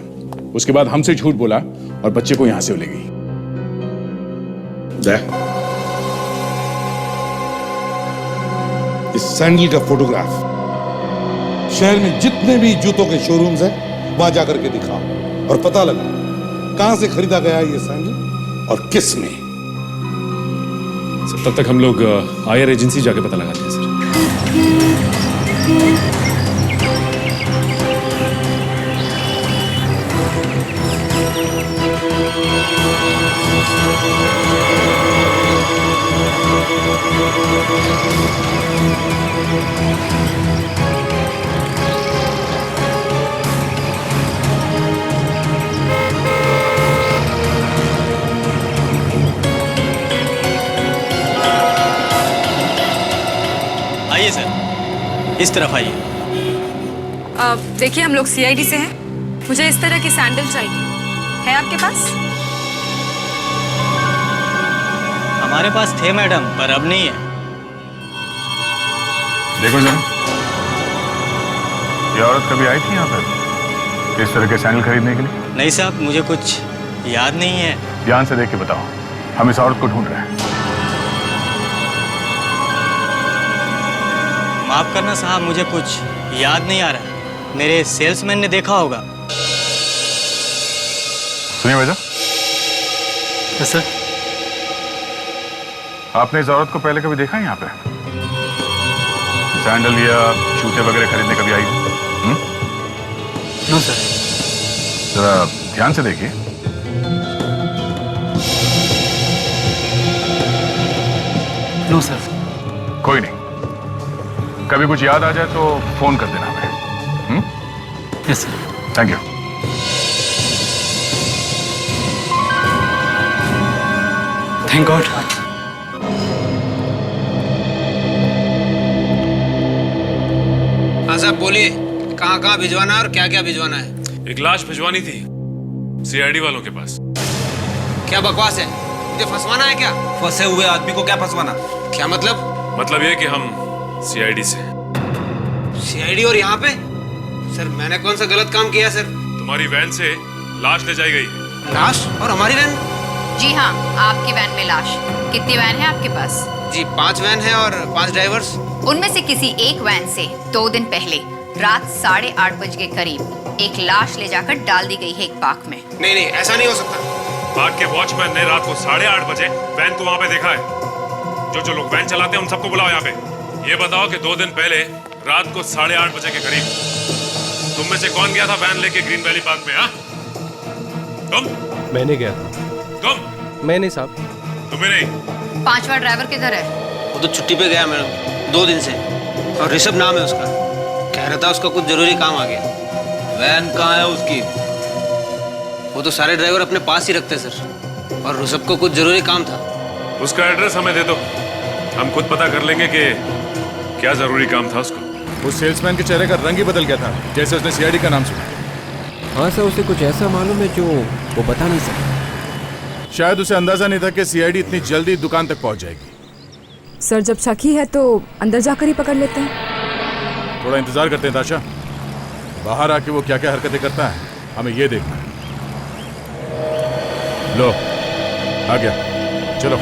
उसके बाद हमसे झूठ बोला और बच्चे को यहां से ले गई। इस सैंडल का फोटोग्राफ शहर में जितने भी जूतों के शोरूम्स हैं वहां जाकर के दिखाओ और पता लगा कहां से खरीदा गया ये सैंडल और किस में। सर तब तक हम लोग आईआर एजेंसी जाके पता लगाते हैं सर। आइए सर, इस तरफ आइए। देखिए हम लोग सीआईडी से हैं, मुझे इस तरह की सैंडल चाहिए, है आपके पास? हमारे पास थे मैडम, पर अब नहीं है। देखो जरा, ये औरत कभी आई थी यहाँ पर इस तरह के सैंडल खरीदने के लिए? नहीं साहब, मुझे कुछ याद नहीं है। ध्यान से देख के बताओ, हम इस औरत को ढूंढ रहे हैं। माफ करना साहब, मुझे कुछ याद नहीं आ रहा। मेरे सेल्समैन ने देखा होगा। सुनिए भैया। सर, आपने इस औरत को पहले कभी देखा है यहाँ पे? सैंडल या जूते वगैरह खरीदने कभी आई? No sir. जरा ध्यान से देखिए। No sir. कोई नहीं, कभी कुछ याद आ जाए तो फोन कर देना हमें। Yes sir. Thank you. Thank God. हाँ साहब बोलिए, कहाँ कहाँ भिजवाना है और क्या क्या भिजवाना है? एक लाश भिजवानी थी सीआईडी वालों के पास। क्या बकवास है, मुझे फंसवाना है क्या? फंसे हुए आदमी को क्या फंसवाना? क्या मतलब? मतलब ये कि हम सीआईडी से। सीआईडी और यहाँ पे? सर मैंने कौन सा गलत काम किया सर? तुम्हारी वैन से लाश ले जाई गई। लाश? और हमारी वैन? जी हाँ, आपकी वैन में लाश। कितनी वैन है आपके पास? जी 5 वैन है और 5 ड्राइवर्स। उनमें से किसी एक वैन से 2 दिन पहले रात 8:30 बजे के करीब एक लाश ले जाकर डाल दी गई है एक पार्क में। नहीं नहीं, ऐसा नहीं हो सकता। पार्क के वॉचमैन ने रात को 8:30 बजे वैन को वहाँ पे देखा है। जो लोग वैन चलाते हैं उन सबको बुलाओ यहाँ पे। ये बताओ कि 2 दिन पहले रात को 8:30 बजे के करीब तुम में से कौन गया था वैन लेके ग्रीन वैली पार्क में? हाँ, तुम? मैंने गया था। तुम? मैं नहीं साहब। तुम्हें नहीं? 5वां ड्राइवर किधर है? वो तो छुट्टी पे गया मैडम, 2 दिन से, और ऋषभ नाम है उसका। कह रहा था उसका कुछ जरूरी काम आ गया। वैन कहाँ है उसकी? वो तो सारे ड्राइवर अपने पास ही रखते सर, और ऋषभ को कुछ जरूरी काम था। उसका एड्रेस हमें दे दो, हम खुद पता कर लेंगे कि क्या जरूरी काम था उसको। उस सेल्समैन के चेहरे का रंग ही बदल गया था जैसे उसने सीआईडी का नाम सुना। हाँ सर, उसे कुछ ऐसा मालूम है जो वो बता नहीं सकता। शायद उसे अंदाजा नहीं था कि सीआईडी इतनी जल्दी दुकान तक पहुंच जाएगी। सर जब शक ही है तो अंदर जाकर ही पकड़ लेते हैं। थोड़ा इंतजार करते हैं ताशा, बाहर आके वो क्या क्या हरकतें करता है हमें ये देखना है। लो आ गया, चलो।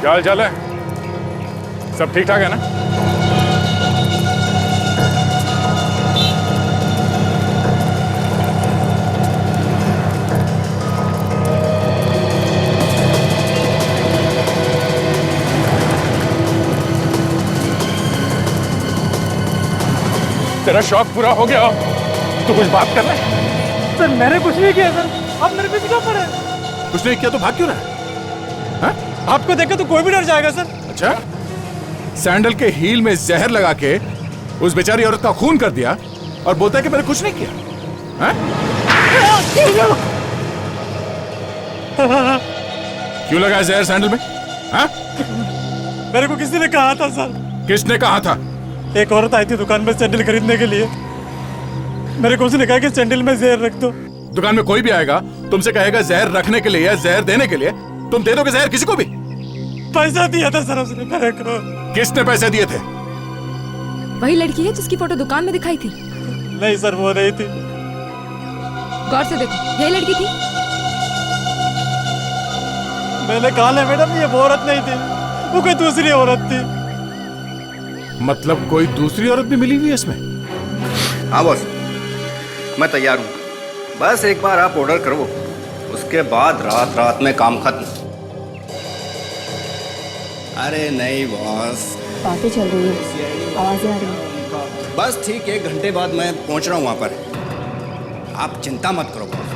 क्या हाल चाल है? सब ठीक ठाक है ना? तेरा शौक पूरा हो गया, तो कुछ बात कर ले। सर मैंने कुछ नहीं किया सर, आप मेरे पीछे क्यों पड़े? कुछ नहीं किया तो भाग क्यों रहा है? आपको देखे तो कोई भी डर जाएगा सर। अच्छा, सैंडल के हील में जहर लगा के उस बेचारी औरत का खून कर दिया और बोलता है कि मैंने कुछ नहीं किया। क्यों लगा जहर सैंडल में? मेरे को किसी ने कहा था सर। किसने कहा था? एक औरत आई थी दुकान में सैंडल खरीदने के लिए, मेरे को उसने कहा कि सैंडल में जहर रख दो। दुकान में कोई भी आएगा तुमसे कहेगा जहर रखने के लिए या जहर देने के लिए, तुम दे दोगे जहर किसी को भी? पैसा दिया था सर उसने मेरे को। किसने पैसे दिए थे? वही लड़की है जिसकी फोटो दुकान में दिखाई थी। नहीं सर वो नहीं थी। गौर से देखो, यही लड़की थी। मैंने कहा है मैडम ये वो औरत नहीं थी, वो कोई दूसरी औरत थी। मतलब कोई दूसरी औरत भी मिली हुई है इसमें? हाँ बॉस, मैं तैयार हूँ। बस एक बार आप ऑर्डर करो, उसके बाद रात रात में काम खत्म। अरे नहीं बॉस, बातें चल रही है, आवाजें आ रही हैं। बस ठीक 1 घंटे बाद मैं पहुंच रहा हूँ वहाँ पर। आप चिंता मत करो बॉस,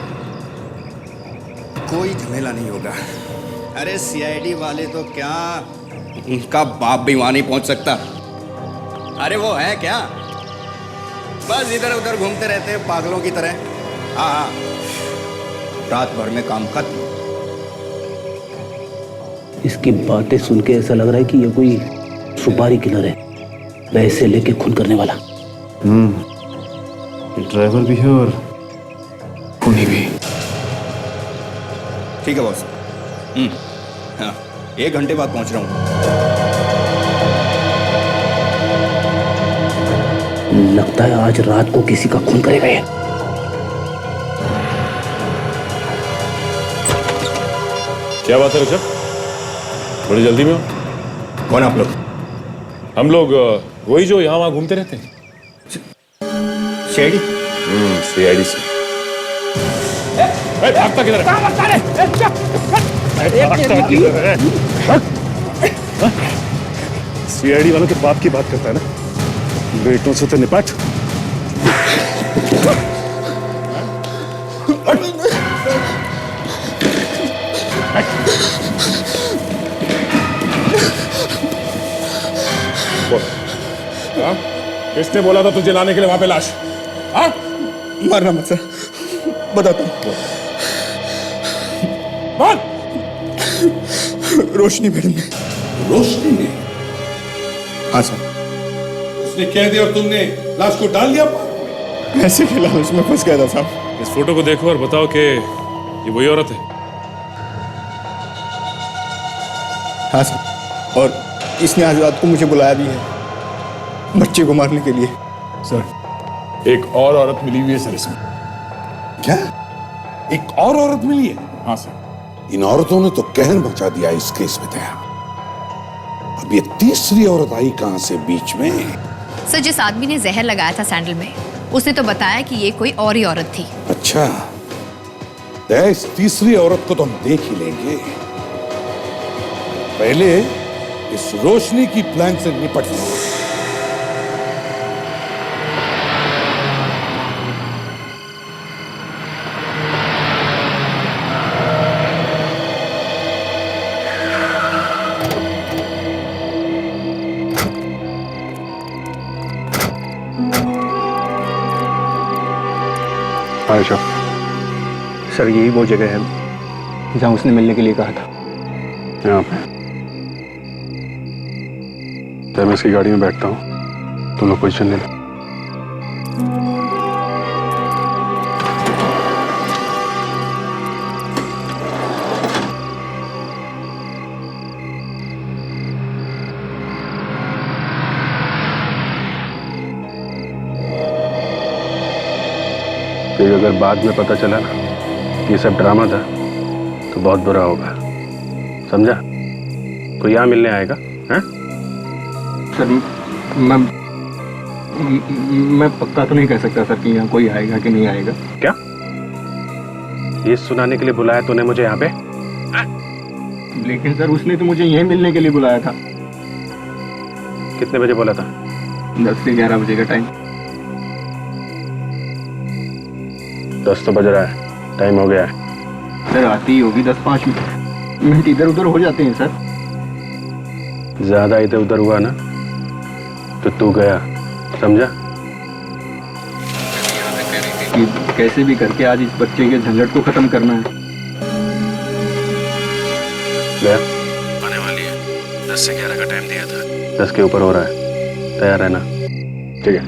कोई झमेला नहीं होगा। अरे सीआईडी वाले तो क्या, उनका बाप भी वहाँ नहीं पहुँच सकता। अरे वो है क्या, बस इधर उधर घूमते रहते हैं पागलों की तरह। हाँ, रात भर में काम खत्म। इसकी बातें सुन के ऐसा लग रहा है कि ये कोई सुपारी किलर है, पैसे लेके खून करने वाला। ड्राइवर भी है और खूनी भी। ठीक है बॉस। हाँ, 1 घंटे बाद पहुंच रहा हूँ। लगता है आज रात को किसी का खून करेगा ये। क्या बात है ऋषभ, बड़ी जल्दी में हो? कौन आप लोग? हम लोग वही जो यहाँ वहाँ घूमते रहते हैं। सीआईडी? सीआईडी से। भागता किधर है? सीआईडी वालों के बाप की बात करता है ना, बेटों से तो निपट। किसने बोला था तुझे लाने के लिए वहां पे लाश? मारना मत सर, बताता हूँ। रोशनी मैडम ने। रोशनी ने? हाँ सर। उसने कह दिया और तुमने लाश को डाल दिया? ऐसे के लालच में फंस गया था साहब। इस फोटो को देखो और बताओ कि ये वही औरत है। हाँ सर, और इसने आज रात को मुझे बुलाया भी है बच्चे को मारने के लिए। सर एक और औरत मिली हुई है सर इसमें। क्या? एक और औरत मिली है? हाँ सर। इन औरतों ने तो कहर मचा दिया इस केस में। दया, अब ये तीसरी औरत आई कहां से बीच में? सर जिस आदमी ने जहर लगाया था सैंडल में, उसने तो बताया कि ये कोई और ही औरत थी। अच्छा, दया इस तीसरी औरत को तो हम देख ही लेंगे, पहले इस रोशनी की प्लान से निपट लूंगा। आयशा, सर यही वो जगह है जहां उसने मिलने के लिए कहा था। यहाँ पे जब मैं इसकी गाड़ी में बैठता हूँ तुम लोग पोजीशन ले लो। फिर अगर बाद में पता चला ना कि ये सब ड्रामा था तो बहुत बुरा होगा, समझा? कोई यहाँ मिलने आएगा? हैं? सर मैं पक्का तो नहीं कह सकता सर कि यहाँ कोई आएगा कि नहीं आएगा। क्या ये सुनाने के लिए बुलाया तूने मुझे यहाँ पे? लेकिन सर उसने तो मुझे यहीं मिलने के लिए बुलाया था। कितने बजे बोला था? 10 से 11 बजे का टाइम। 10 तो बज रहा है, टाइम हो गया है। सर आती ही होगी 10-5 मिनट इधर उधर हो जाते हैं सर। ज्यादा इधर उधर हुआ ना तो तू गया, समझा? कि कैसे भी करके आज इस बच्चे के झंझट को खत्म करना है। गया आने वाली है, 10 से 11 का टाइम दिया था, 10 के ऊपर हो रहा है, तैयार रहना, ठीक है?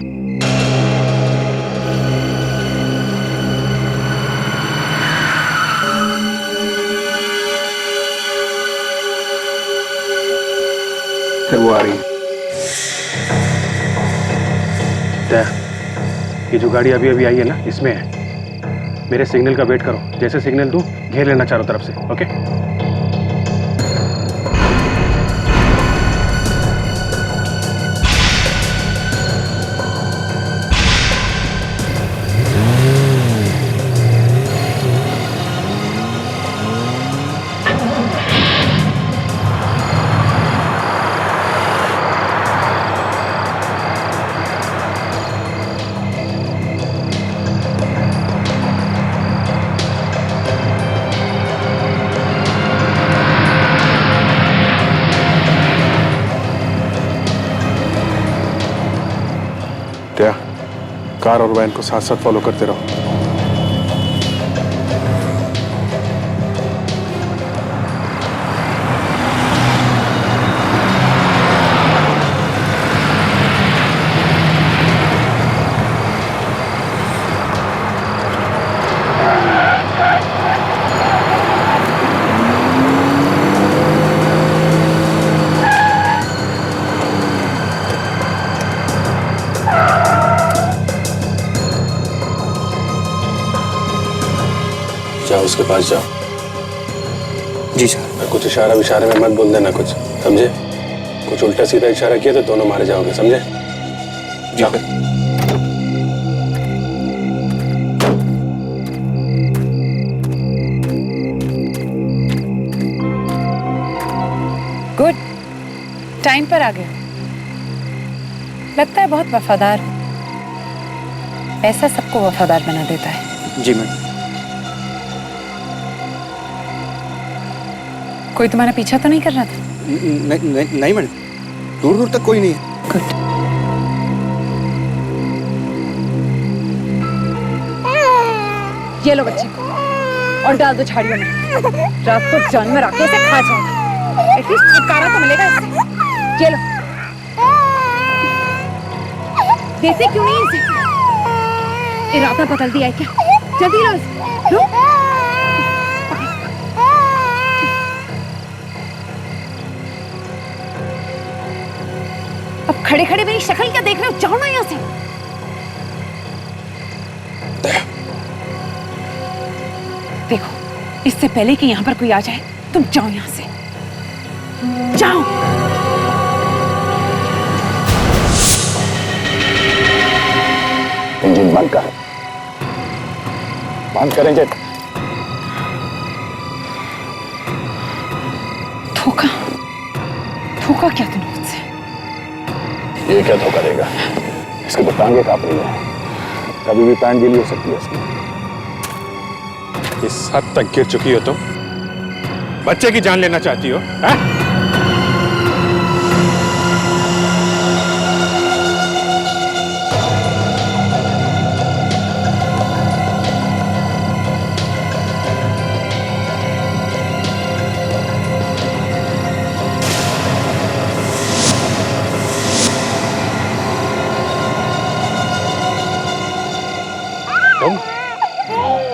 सर वो आ रही है। ये जो गाड़ी अभी अभी आई है ना, इसमें है। मेरे सिग्नल का वेट करो, जैसे सिग्नल दूं घेर लेना चारों तरफ से, ओके? कार और वैन को साथ साथ फॉलो करते रहो। जाओ उसके पास जाओ। जी सर। कुछ इशारा विशारे में मत बोल देना कुछ, समझे? कुछ उल्टा सीधा इशारा किया तो दोनों मारे जाओगे, समझे? जी सर। गुड, टाइम पर आ गए। लगता है बहुत वफादार हो। ऐसा सबको वफादार बना देता है। जी मैम। कोई तुम्हारा पीछा तो नहीं कर रहा था? नहीं मैडम, दूर दूर तक कोई नहीं है। गुड। ये लो बच्चे और डाल दो झाड़ियों में। रात को जानवर आके इसे खा जाएगा। एटलीस्ट छुटकारा तो मिलेगा इससे। ये लो। देते क्यों नहीं इसे? इरादा बदल दिया है क्या? जल्दी लो इसे। लो। अब खड़े खड़े मेरी शक्ल क्या देख रहे हो? जाओ ना यहाँ से। देखो, इससे पहले कि यहाँ पर कोई आ जाए, तुम जाओ यहाँ से। जाओ। इंजन बंद कर। बंद कर इंजन। धोखा, धोखा क्या तूने मुझसे? ये क्या धोखा देगा? इसके तो टांगे कांप रही है, कभी भी पैंट गीली हो सकती है इसकी। इस हद तक गिर चुकी हो तुम, बच्चे की जान लेना चाहती हो? है?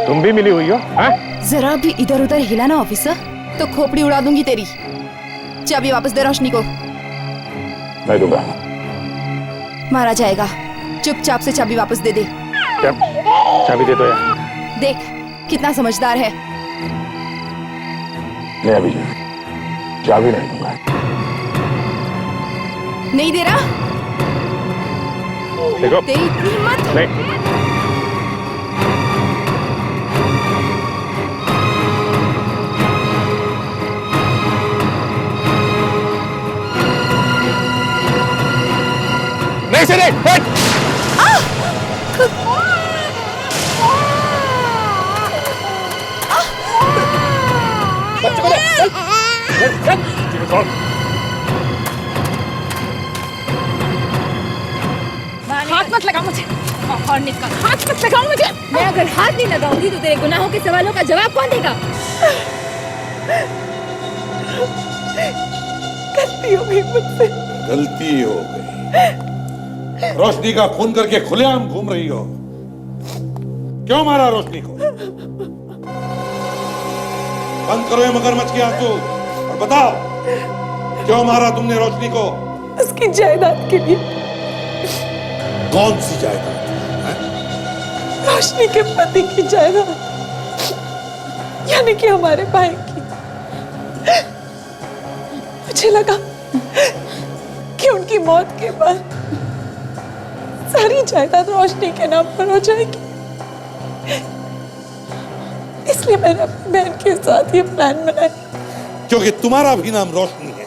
तुम भी मिली हुई हो? हाँ? जरा भी इधर उधर हिला ना ऑफिसर, तो खोपड़ी उड़ा दूंगी तेरी। चाबी वापस दे रोशनी को। मैं दूंगा। मारा जाएगा, चुपचाप से चाबी वापस दे दे। क्या? चाबी दे दो यार। देख कितना समझदार है। नहीं अभी चाबी नहीं दूंगा। नहीं दे रहा? देखो तेरी इतनी हिम्मत? नहीं। नहीं से नहीं, हट! बच्चे को ले, चल, चल। हाथ मत लगा मुझे और निकल। हाथ मत लगाओ मुझे। मैं अगर हाथ नहीं लगाऊंगी तो तेरे गुनाहों के सवालों का जवाब कौन देगा? गलती हो गई मुझसे। गलती हो गई। रोशनी का खून करके खुलेआम घूम रही हो। क्यों मारा रोशनी को? बंद करो ये मगरमच्छ के आंसू और बताओ क्यों मारा तुमने रोशनी को? उसकी जायदाद के लिए। कौन सी जायदाद? रोशनी के पति की जायदाद, यानी कि हमारे भाई की। मुझे लगा कि उनकी मौत के बाद सारी जायदाद रोशनी के नाम पर हो जाएगी, इसलिए मैंने अपनी बहन के साथ ये प्लान बनाया। क्योंकि तुम्हारा भी नाम रोशनी है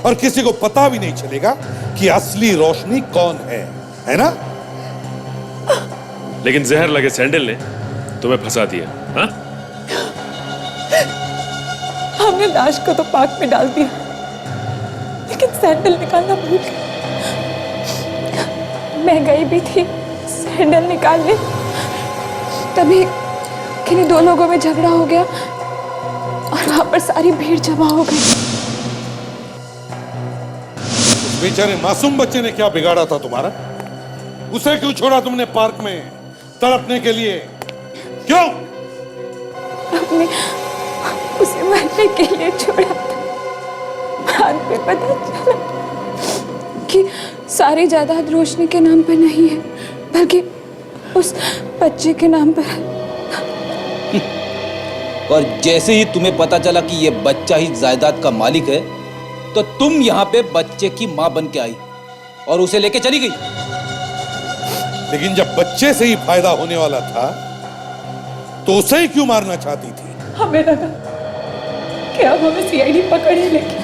और किसी को पता भी नहीं चलेगा कि असली रोशनी कौन है ना? लेकिन जहर लगे सैंडल ने तुम्हें फंसा दिया। हाँ? हमने लाश को तो पार्क में डाल दिया, लेकिन सैंडल निकालना भूल गए। मैं गई भी थी सैंडल निकालने, तभी किन्हीं दो लोगों में झगड़ा हो गया और वहां पर सारी भीड़ जमा हो गई। उस बेचारे मासूम बच्चे ने क्या बिगाड़ा था तुम्हारा? उसे क्यों छोड़ा तुमने पार्क में तड़पने के लिए? क्यों? हमने उसे मरने के लिए छोड़ा था। बाद में पता चला कि सारी जायदाद रोशनी के नाम पर नहीं है, बल्कि उस बच्चे के नाम पर है। और जैसे ही तुम्हें पता चला कि ये बच्चा ही जायदाद का मालिक है, तो तुम यहाँ पे बच्चे की माँ बन के आई और उसे लेके चली गई। लेकिन जब बच्चे से ही फायदा होने वाला था तो उसे ही क्यों मारना चाहती थी? हमें लगा कि अब हमें सीआईडी पकड़े लेगी,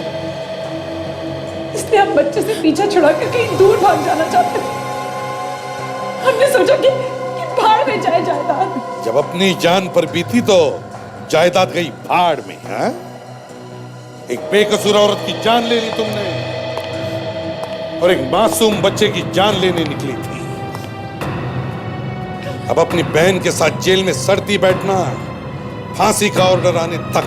इसलिए हम बच्चे से पीछा छुड़ा कर कहीं दूर भाग जाना चाहते थे। हमने सोचा कि भाड़ में जाए जायदाद। जब अपनी जान पर बीती तो जायदाद गई भाड़ में। हाँ? एक बेकसूर औरत की जान ले ली तुमने और एक मासूम बच्चे की जान लेने निकली थी। अब अपनी बहन के साथ जेल में सड़ती बैठना, फांसी का ऑर्डर आने तक।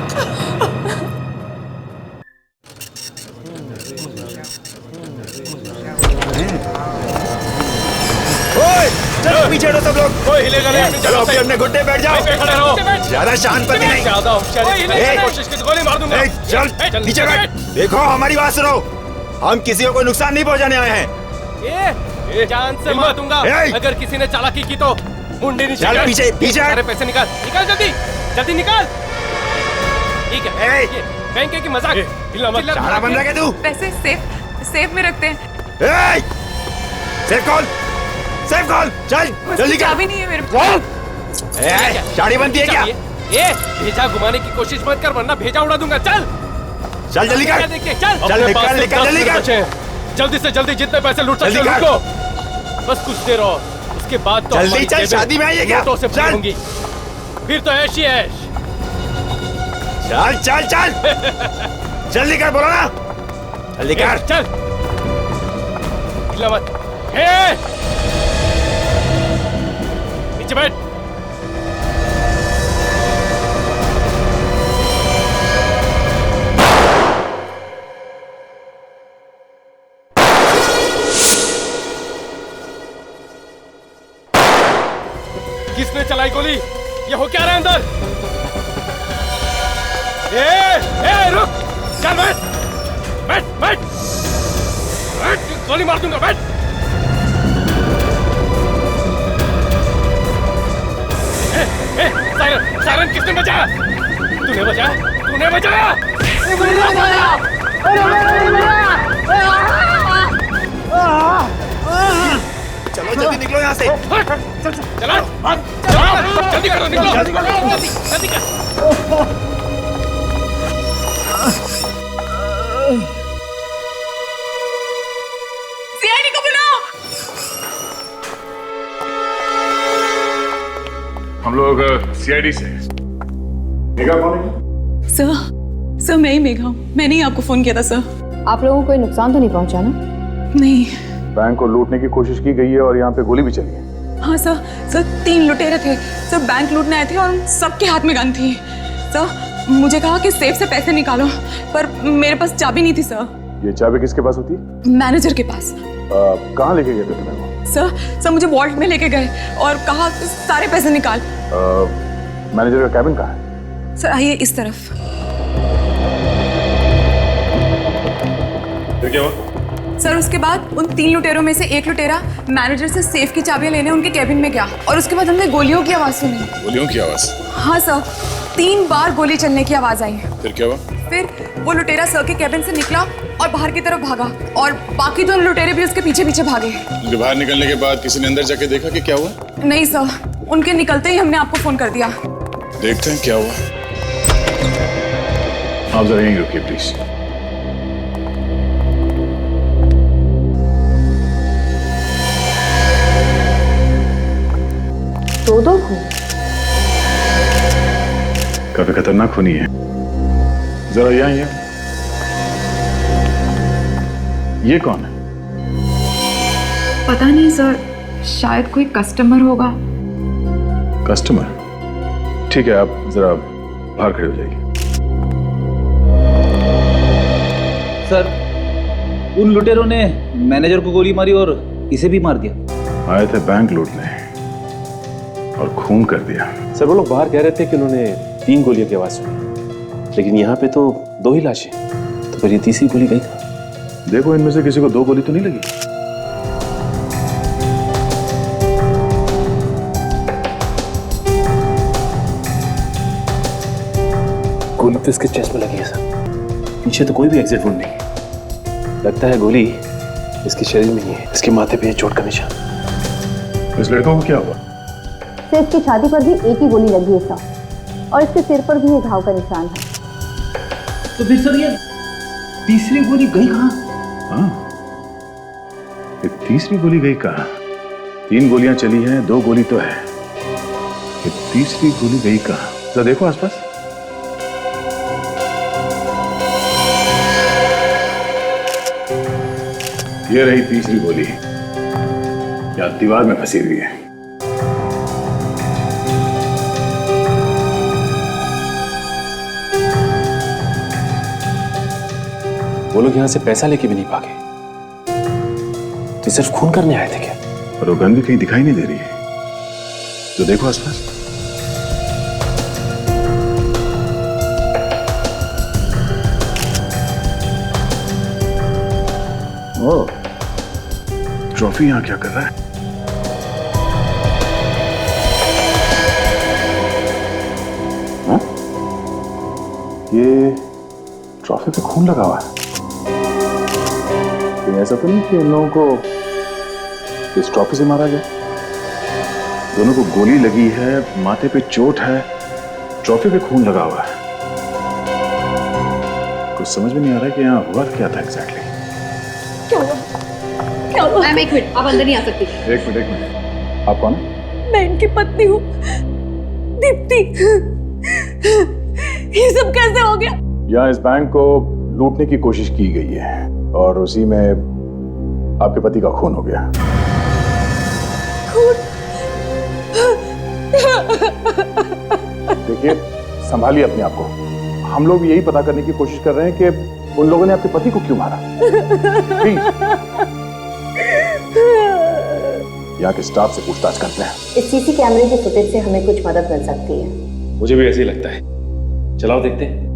चलो पीछे हटो सब लोग। कोई हिलेगा नहीं। चलो अपने अपने घुटने बैठ जाओ। खड़े रहो। ज्यादा शांति नहीं। ज्यादा होशियारी कोशिश की तो गोली मार दूंगा। चल पीछे बैठ। देखो हमारी बात सुनो, हम किसी को कोई नुकसान नहीं पहुंचाने आए हैं। जान से मार दूंगा अगर किसी ने चालाकी की तो। मुंडी नीचे। चल पीछे पीछे। सारे पैसे निकाल निकाल जल्दी जल्दी निकाल। ठीक है बैंक की मजाक। चारा बन रहा है तू। पैसे सेफ में रखते हैं। सेफ कॉल चल जल्दी कर। चाबी नहीं है मेरे पास। चाबी बनती है क्या? ये भेजा घुमाने की कोशिश मत कर वरना भेजा उड़ा दूंगा। चल चल जल्दी कर, चल निकाल निकाल जल्दी कर। जल्दी से जल्दी जितने पैसे लूट सकते हो लूट लो। बस कुछ देर और, उसके बाद तो जल्दी चल, शादी में आइए क्या? नोटों से भरी होंगी, फिर तो ऐश ही ऐश। चल चल चल जल्दी कर, बोलो ना, जल्दी कर। चल हिला मत। नीचे बैठ। किसने चलाई गोली? ये हो क्या रहा है अंदर? ए रुक, चल बैठ बैठ बैठ बैठ, गोली मार दूंगा, बैठ। सायरन सायरन किसने बचाया? तूने बचाया, तूने बचाया। चलो जल्दी निकलो यहाँ से। चलो जल्दी करो, निकलो जल्दी कर। सीआईडी को बुलाओ। हम लोग सीआईडी से। मेघा कौन है? सर मैं ही मेघा हूँ। मैंने ही आपको फोन किया था सर। आप लोगों को कोई नुकसान तो नहीं पहुंचा ना? नहीं। बैंक को लूटने की कोशिश की गई है और यहाँ पे गोली भी चली है। हाँ सर 3 लुटेरे थे सर, बैंक लूटने आए थे और सबके हाथ में गन थी सर। मुझे कहा कि सेफ से पैसे निकालो, पर मेरे पास चाबी नहीं थी सर। ये चाबी किसके पास होती है? मैनेजर के पास। कहाँ लेके गए थे तुम्हें? सर मुझे वॉल्ट में लेके गए और कहा सारे पैसे निकाल। मैनेजर का कैबिन कहाँ है? सर आइए इस तरफ। फिर क्या हुआ? सर उसके बाद उन 3 लुटेरों में से एक लुटेरा मैनेजर से सेफ की चाबियां लेने उनके कैबिन में गया और उसके बाद हमने गोलियों की आवाज सुनी। गोलियों की आवाज? हाँ सर, 3 बार गोली चलने की आवाज आई। फिर क्या हुआ? फिर वो लुटेरा सर के कैबिन से निकला और बाहर की तरफ भागा और बाकी 2 लुटेरे भी उसके पीछे पीछे भागे। उनके बाहर निकलने के बाद किसी ने अंदर जाके देखा कि क्या हुआ? नहीं सर, उनके निकलते ही हमने आपको फोन कर दिया। देखते हैं क्या हुआ। आप जरा यहीं रुकिए प्लीज। दो खून? काफी खतरनाक खूनी है। जरा यहाँ ये कौन है? पता नहीं सर, शायद कोई कस्टमर होगा। कस्टमर? ठीक है, आप जरा बाहर खड़े हो जाइए। सर उन लुटेरों ने मैनेजर को गोली मारी और इसे भी मार दिया। आए थे बैंक लूटने और खून कर दिया। सर वो लोग बाहर कह रहे थे कि उन्होंने 3 गोलियों की आवाज सुनी, लेकिन यहाँ पे तो 2 ही लाशें, तो फिर ये तीसरी गोली गई कहाँ? देखो इनमें से किसी को 2 गोली तो नहीं लगी। गोली तो इसके चेस्ट में लगी है सर, पीछे तो कोई भी एग्जिट वुंड नहीं। लगता है गोली इसके शरीर में ही है, इसके माथे पे चोट का निशान। इस लड़कों को क्या हुआ? सिर की छाती पर भी एक ही गोली लगी है सर, और इसके सिर पर भी एक घाव का निशान है। तो फिर सर ये तीसरी गोली गई कहाँ? हाँ, ये तीसरी गोली गई कहाँ? 3 गोलियां चली हैं, 2 गोली तो है, ये तीसरी गोली गई कहाँ? जरा देखो आसपास। ये रही तीसरी गोली, या दीवार में फंसी हुई है। वो लोग यहाँ से पैसा लेके भी नहीं भागे, तो सिर्फ खून करने आए थे क्या? और वो गन भी कहीं दिखाई नहीं दे रही है, तो देखो आसपास। ओह, ट्रॉफी यहाँ क्या कर रहा है? हाँ? ये ट्रॉफी पे खून लगा हुआ है। ऐसा तो नहीं कि इन लोगों को इस ट्रॉफी से मारा गया? दोनों को गोली लगी है, माथे पे चोट है, ट्रॉफी पे खून लगा हुआ है। कुछ समझ में नहीं आ रहा है कि यहाँ हुआ क्या था एग्जैक्टली। क्या हुआ? क्या हुआ? मैम एक मिनट, आप अंदर नहीं आ सकती। एक मिनट, आप कौन है? मैं इनकी पत्नी हूँ, दीप्ति। ये सब कैसे हो गया? यहाँ इस बैंक को लूटने की कोशिश की गई है और उसी में आपके पति का खून हो गया। देखिए, संभालिए अपने आप को। हम लोग यही पता करने की कोशिश कर रहे हैं कि उन लोगों ने आपके पति को क्यों मारा। प्लीज यहाँ के स्टाफ से पूछताछ करते हैं। इस सीसी कैमरे की फुटेज से हमें कुछ मदद मिल सकती है। मुझे भी ऐसे ही लगता है। चलाओ देखते हैं।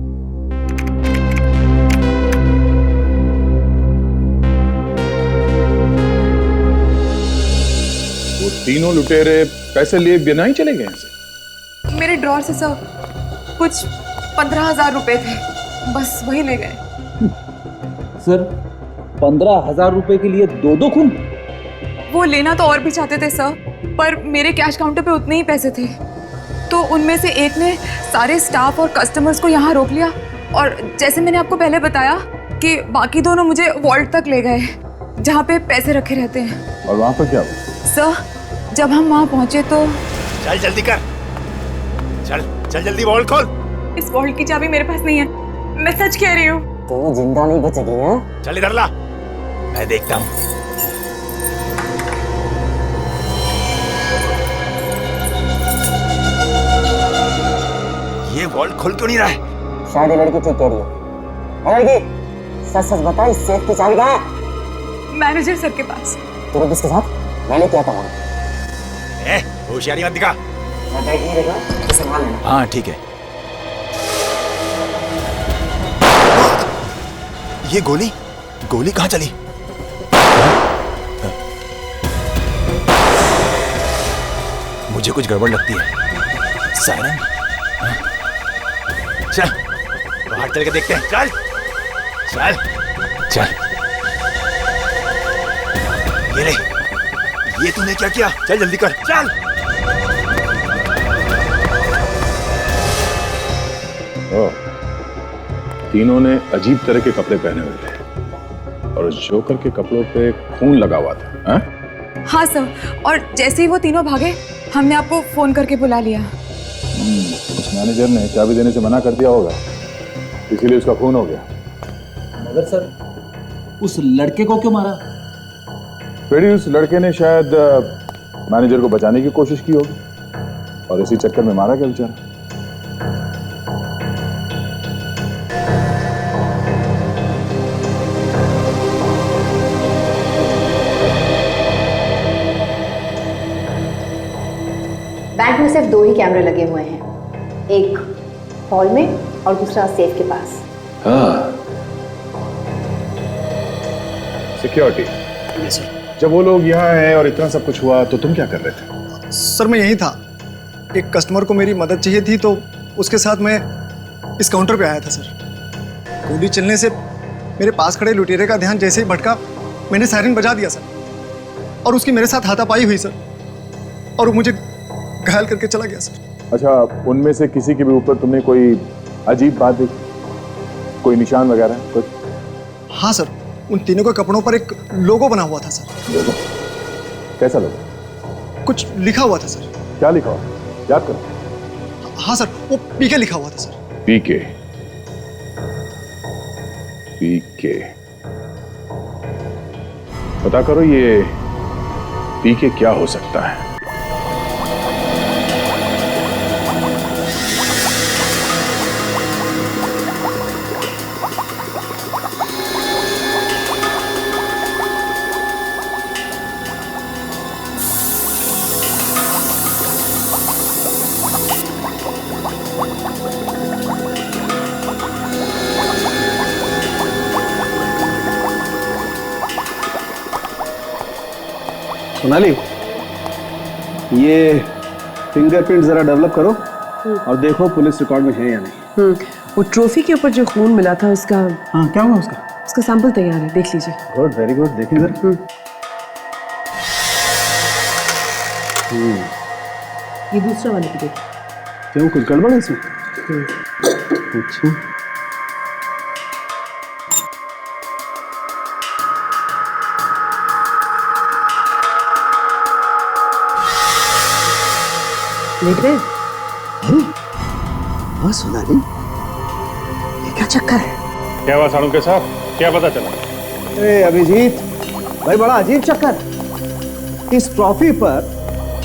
वो तीनों लुटेरे पैसे लिए बिना ही चले गए यहाँ से? मेरे ड्रॉर से सर कुछ 15,000 रुपए थे, बस वही ले गए। सर 15,000 रुपए के लिए दो खून? वो लेना तो और भी चाहते थे सर, पर मेरे कैश काउंटर पे उतने ही पैसे थे, तो उनमें से एक ने सारे स्टाफ और कस्टमर्स को यहाँ रोक लिया और जैसे मैंने आपको पहले बताया कि बाकी दोनों मुझे वॉल्ट तक ले गए जहाँ पे पैसे रखे रहते हैं। और वहाँ पर क्या हुआ? सर जब हम वहाँ पहुँचे तो चल जल्दी कर, चल चल जल्दी वॉल्ट खोल। इस वॉल्ट की चाबी मेरे पास नहीं है, मैं सच कह रही हूँ। तो जिंदा नहीं बचेगी है? चल इधर ला, मैं देखता हूँ। ये वॉल्ट खोल क्यों नहीं रहा है? शायद ये लड़की ठीक कह रही है। लड़की सच सच बता, इस सेफ की चाबी कहाँ है? मैनेजर सर के पास। तेरे किसके साथ? मैंने किया था वहाँ। होशियारी मत दिखा। मैं बैग नहीं देखा, तो संभाल लेना। हाँ ठीक है। ये गोली गोली कहाँ चली? मुझे कुछ गड़बड़ लगती है। सायरन? चल बाहर चल के देखते हैं। चल चल चल। ये ले, ये तूने क्या किया? चल जल्दी कर, चल। तीनों ने अजीब तरह के कपड़े पहने हुए थे और उस जोकर के कपड़ों पे खून लगा हुआ था। हा? हाँ सर, और जैसे ही वो तीनों भागे हमने आपको फोन करके बुला लिया। उस मैनेजर ने चाबी देने से मना कर दिया होगा, इसीलिए उसका खून हो गया। मगर सर उस लड़के को क्यों मारा? फिर उस लड़के ने शायद मैनेजर को बचाने की कोशिश की होगी और इसी चक्कर में मारा गया बेचारा। बैंक में सिर्फ 2 ही कैमरे लगे हुए हैं, एक हॉल में और दूसरा सेफ के पास। हाँ, सिक्योरिटी। जब वो लोग यहाँ आए और इतना सब कुछ हुआ तो तुम क्या कर रहे थे? सर मैं यही था, एक कस्टमर को मेरी मदद चाहिए थी तो उसके साथ मैं इस काउंटर पे आया था सर। गोली चलने से मेरे पास खड़े लुटेरे का ध्यान जैसे ही भटका, मैंने सायरन बजा दिया सर और उसकी मेरे साथ हाथापाई हुई सर और वो मुझे घायल करके चला गया सर। अच्छा, उनमें से किसी के भी ऊपर तुमने कोई अजीब बात देखी, कोई निशान वगैरह कुछ? हाँ सर, उन तीनों के कपड़ों पर एक लोगो बना हुआ था सर। लोगो? कैसा लोगो? कुछ लिखा हुआ था सर। क्या लिखा हुआ? याद करो। हाँ सर, वो पीके लिखा हुआ था सर। पीके? पीके पता करो ये पीके क्या हो सकता है। सोनाली, ये फिंगरप्रिंट जरा डेवलप करो और देखो पुलिस रिकॉर्ड में है या नहीं। वो ट्रॉफी के ऊपर जो खून मिला था उसका, हाँ क्या हुआ उसका? उसका सैंपल तैयार है, देख लीजिए। गुड, वेरी गुड, देखिए जरा। ये दूसरा वाले भी देखिए। क्यों, कुछ गड़बड़ है इसमें? अच्छा, लेट गए? अरे हाँ सोनाली, ये क्या चक्कर है? क्या हुआ साड़ू के साथ, क्या पता चला? अरे अभिजीत भाई, बड़ा अजीब चक्कर। इस ट्रॉफी पर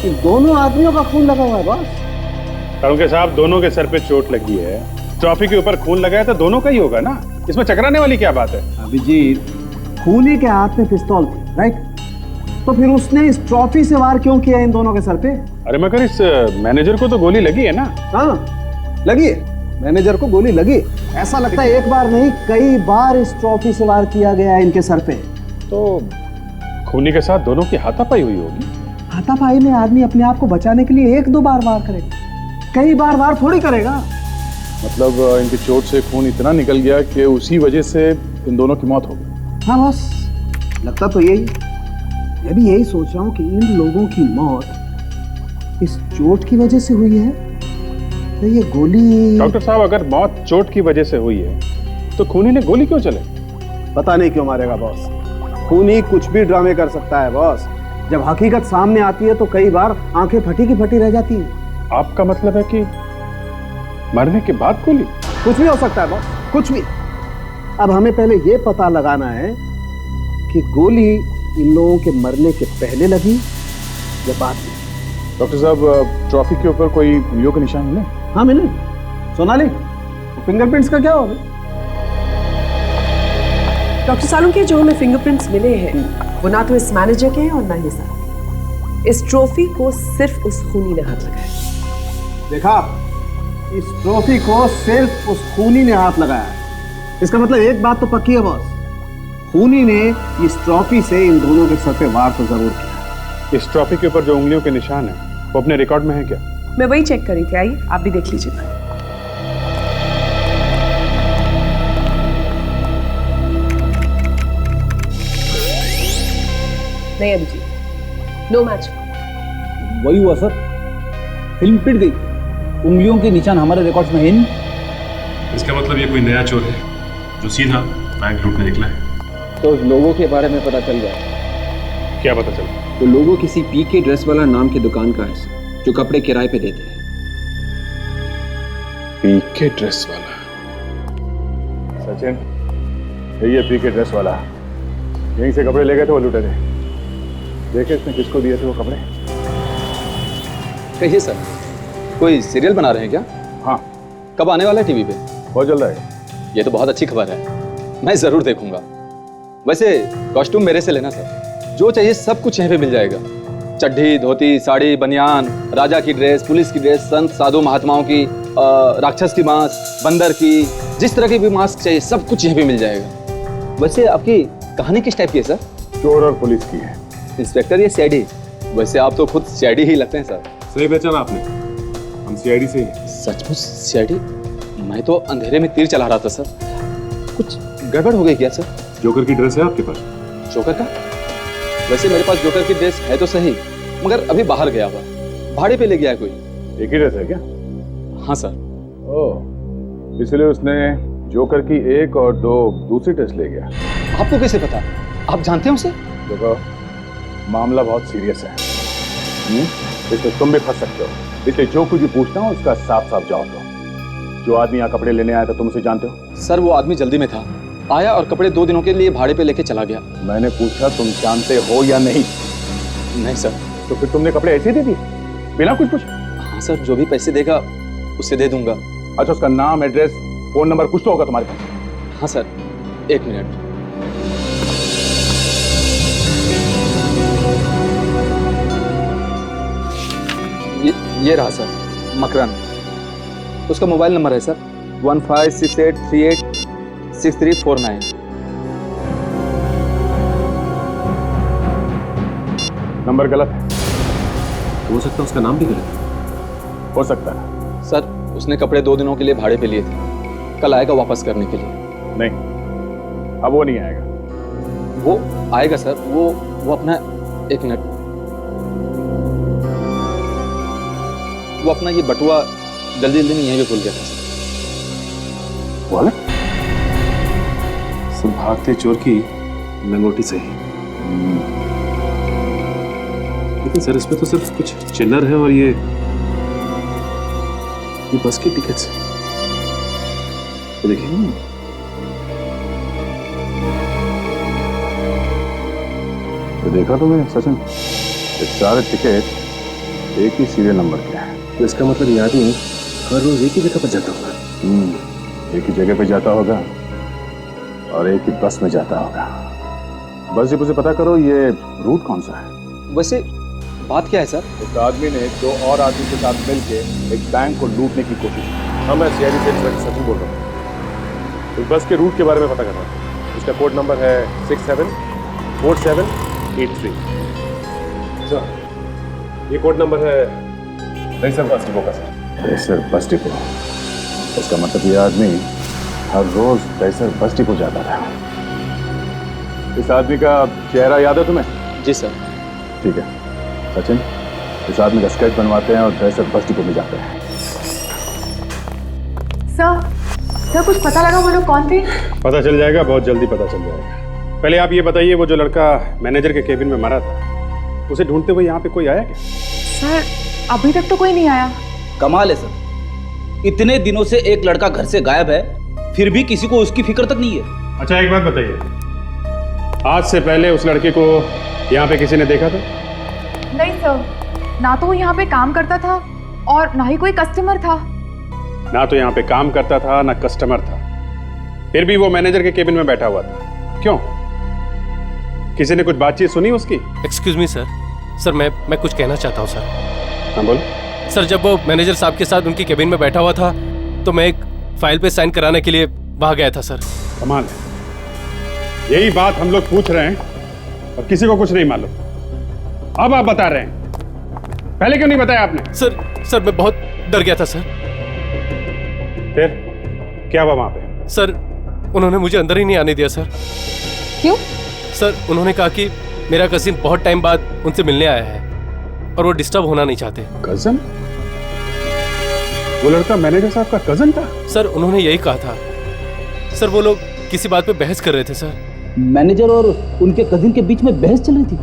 इन दोनों आदमियों का खून लगा हुआ है बॉस। साड़ू के साहब, दोनों के सर पे चोट लगी है, ट्रॉफी के ऊपर खून लगा है तो दोनों का ही होगा ना, इसमें चकराने वाली क्या बात है? अभिजीत, खूनी के हाथ में पिस्तौल थी, राइट? तो फिर उसने इस ट्रॉफी से वार क्यों किया इन दोनों के सर पे? अरे मगर इस मैनेजर को तो गोली लगी है ना? हाँ लगी है, मैनेजर को गोली लगी। ऐसा लगता है एक बार नहीं कई बार इस ट्रॉफी से वार किया गया है इनके सर पे। तो खूनी के साथ दोनों की हाथापाई हुई होगी। हाथापाई में आदमी अपने आप को बचाने के लिए एक दो बार वार करेगा, कई बार वार थोड़ी करेगा। मतलब इनकी चोट से खून इतना निकल गया कि उसी वजह से इन दोनों की मौत हो गई। हाँ बॉस, लगता तो यही। मैं भी यही सोच रहा हूँ कि इन लोगों की मौत इस चोट की वजह से हुई है तो ये गोली। डॉक्टर साहब, अगर मौत चोट की वजह से हुई है तो खूनी ने गोली क्यों चले? पता नहीं क्यों मारेगा बॉस। खूनी कुछ भी ड्रामे कर सकता है बॉस। जब हकीकत सामने आती है तो कई बार आंखें फटी की फटी रह जाती हैं। आपका मतलब है कि मरने के बाद गोली? कुछ भी हो सकता है बॉस, कुछ भी। अब हमें पहले ये पता लगाना है कि गोली इन लोगों के मरने के पहले लगी या बाद में। डॉक्टर साहब, ट्रॉफी के ऊपर कोई उंगलियों के निशान मिले? हाँ मिले। सोनाली, फिंगरप्रिंट्स का क्या होगा? डॉक्टर सालू के जो हमें फिंगरप्रिंट्स मिले हैं वो ना तो इस मैनेजर के हैं और ना ही सर। इस ट्रॉफी को सिर्फ उस खूनी ने हाथ लगाया। देखा, इस ट्रॉफी को सिर्फ उस खूनी ने हाथ लगाया। इसका मतलब एक बात तो पक्की है बॉस, खूनी ने इस ट्रॉफी से इन दोनों के सर पे वार तो जरूर किया। इस ट्रॉफी के ऊपर जो उंगलियों के निशान है वो अपने रिकॉर्ड में है क्या? मैं वही चेक करी थी, आइए आप भी देख लीजिए। नहीं अभिजीत, नो मैच। वही हुआ सर, फिल्म पिट गई, उंगलियों के निशान हमारे रिकॉर्ड्स में है नहीं। इसका मतलब ये कोई नया चोर है जो सीधा बैंक लूटने निकला है। तो लोगों के बारे में पता चल गया। क्या पता चला? तो लोगों किसी पीके ड्रेस वाला नाम की दुकान का है जो कपड़े किराए पे देते हैं। पीके ड्रेस वाला? सचिन, यही है पीके ड्रेस वाला। यहीं से कपड़े ले गए थे वो लुटेरे। देखे इसने किसको दिए थे वो कपड़े? कहिए सर, कोई सीरियल बना रहे हैं क्या? हाँ। कब आने वाला है टीवी पे? बहुत जल्द आएगा। ये तो बहुत अच्छी खबर है, मैं जरूर देखूंगा। वैसे कॉस्ट्यूम मेरे से लेना सर, जो चाहिए सब कुछ यहाँ पे मिल जाएगा। चड्ढी, धोती, साड़ी, बनियान, राजा की ड्रेस, पुलिस की ड्रेस, संत साधु महात्माओं की, राक्षस की मास्क, बंदर की, जिस तरह की भी मास्क चाहिए सब कुछ यहाँ पे मिल जाएगा। वैसे आपकी कहानी किस टाइप की है सर? चोर और पुलिस की है। इंस्पेक्टर या सीआईडी? वैसे आप तो खुद सीआईडी ही लगते हैं सर। सही पहचाना आपने, हम सीआईडी से ही। सचमुच सीआईडी? मैं तो अंधेरे में तीर चला रहा था सर। कुछ गड़बड़ हो गई क्या सर? जोकर की ड्रेस है आपके पास? जोकर का? वैसे मेरे पास जोकर की ड्रेस है तो सही, मगर अभी बाहर गया हुआ, भाड़े पे ले गया है कोई। एक ही ड्रेस है क्या? हाँ सर। ओह, इसलिए उसने जोकर की एक और दो दूसरी ड्रेस ले गया। आपको कैसे पता? आप जानते हैं उसे? देखो, मामला बहुत सीरियस है, इसलिए तुम भी फंस सकते हो। इसलिए जो कुछ भी पूछता हूँ उसका साफ साफ जवाब दो। जो आदमी यहाँ कपड़े लेने आया था तुम उसे जानते हो? सर वो आदमी जल्दी में था, आया और कपड़े 2 दिनों के लिए भाड़े पे लेके चला गया। मैंने पूछा तुम जानते हो या नहीं? नहीं सर। तो फिर तुमने कपड़े ऐसे ही दे दिए बिना कुछ पूछे? हाँ सर, जो भी पैसे देगा उसे दे दूंगा। अच्छा, उसका नाम, एड्रेस, फोन नंबर कुछ तो होगा तुम्हारे पास? हाँ सर, 1 मिनट। ये रहा सर, मकरन। उसका मोबाइल नंबर है सर 1568386349। नंबर गलत है। हो सकता है उसका नाम भी गलत है। हो सकता है सर। उसने कपड़े 2 दिनों के लिए भाड़े पे लिए थे, कल आएगा वापस करने के लिए। नहीं, अब वो नहीं आएगा। वो आएगा सर, वो अपना 1 मिनट, वो अपना ये बटुआ जल्दी में यहीं पे भूल गया था। वॉलेट? सब भागते चोर की लंगोटी सही। लेकिन सर इसमें तो सिर्फ कुछ चिल्लर है और ये ये बस की टिकट्स देखिए। तो देखा तुमने सचिन, ये सारे टिकट एक ही सीरियल नंबर के हैं। तो इसका मतलब ये आदमी हर रोज एक ही जगह पर जाता होगा। एक ही जगह पे जाता होगा और एक ही बस में जाता होगा। बस डिपो से पता करो ये रूट कौन सा है। वैसे बात क्या है सर? एक आदमी ने 2 और आदमी के साथ मिलके एक बैंक को लूटने की कोशिश की। हाँ, मैं सीआईडी से इंस्पेक्टर सचिन बोल रहा हूँ। इस बस के रूट के बारे में पता कर रहा हूँ। इसका कोड नंबर है 674783। सर, ये कोड नंबर है दहीसर बस डिपो का सर। दहीसर बस डिपो, इसका मतलब ये आदमी हर रोज दहीसर बस डिपो जाता था। इस आदमी का चेहरा याद है तुम्हें? जी सर। ठीक है सचिन, इस आदमी का स्केच बनवाते हैं और दहीसर बस डिपो में जाते हैं। सर कुछ पता लगा वो लोग कौन थे? पता चल जाएगा, बहुत जल्दी पता चल जाएगा। पहले आप ये बताइए, वो जो लड़का मैनेजर के केबिन में मरा था, उसे ढूंढते हुए यहाँ पे कोई आया क्या? सर अभी तक तो कोई नहीं आया। कमाल है सर, इतने दिनों से एक लड़का घर से गायब है, फिर भी किसी को उसकी फिक्र तक नहीं है। अच्छा एक बात बताइए, आज से पहले उस लड़के को यहाँ पे किसी ने देखा था? नहीं सर, ना तो वो यहाँ पे काम करता था और ना ही कोई कस्टमर था। ना तो यहाँ पे काम करता था ना कस्टमर था, फिर भी वो मैनेजर के केबिन में बैठा हुआ था। क्यों? किसी ने कुछ बातचीत सुनी उसकी? एक्सक्यूज मी सर, मैं कुछ कहना चाहता हूँ सर। हाँ बोल। सर जब वो मैनेजर साहब के साथ उनकी केबिन में बैठा हुआ था तो मैं एक फाइल पे साइन कराने के लिए वहां गया था सर। कमाल है, यही बात हम लोग पूछ रहे हैं और किसी को कुछ नहीं मालूम। अब आप बता रहे हैं, पहले क्यों नहीं बताया आपने? सर मैं बहुत डर गया था सर। फिर क्या हुआ वहां पे? सर उन्होंने मुझे अंदर ही नहीं आने दिया सर। क्यों? सर उन्होंने कहा कि मेरा कजिन बहुत टाइम बाद उनसे मिलने आया है और वो डिस्टर्ब होना नहीं चाहते। कजन? वो लड़का मैनेजर साहब का कजन था? सर उन्होंने यही कहा था। सर वो लोग किसी बात पे बहस कर रहे थे सर। मैनेजर और उनके कजिन के बीच में बहस चल रही थी?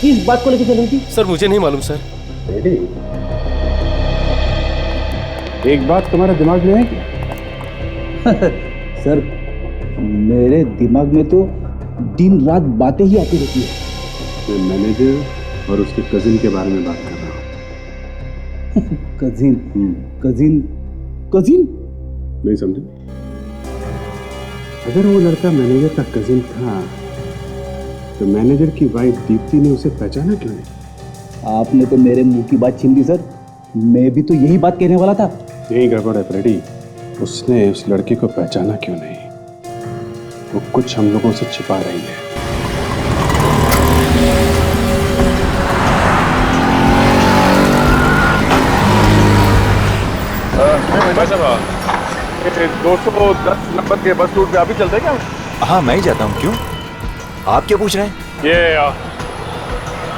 किस बात को लेकर चल रही थी? सर मुझे नहीं मालूम सर। एक बात तुम्हारे दिमाग में है क्या? सर मेरे दिमाग में तो दिन रात बातें ही आती रहती है। मैं मैनेजर और उसके कजिन के बारे में बात कर रहा हूँ। Cousin cousin cousin? नहीं समझे? अगर वो लड़का मैनेजर का कजिन था तो मैनेजर की वाइफ दीप्ति ने उसे पहचाना क्यों नहीं? आपने तो मेरे मुंह की बात छीन ली सर, मैं भी तो यही बात कहने वाला था। यही गड़बड़ है फ्रेडी, उसने उस लड़के को पहचाना क्यों नहीं? वो कुछ हम लोगों से छिपा रही है। भाई साहब, 210 नंबर के बस रूट पे आप ही चलते हैं क्या? हाँ मैं ही जाता हूँ। क्यों, आप क्या पूछ रहे हैं?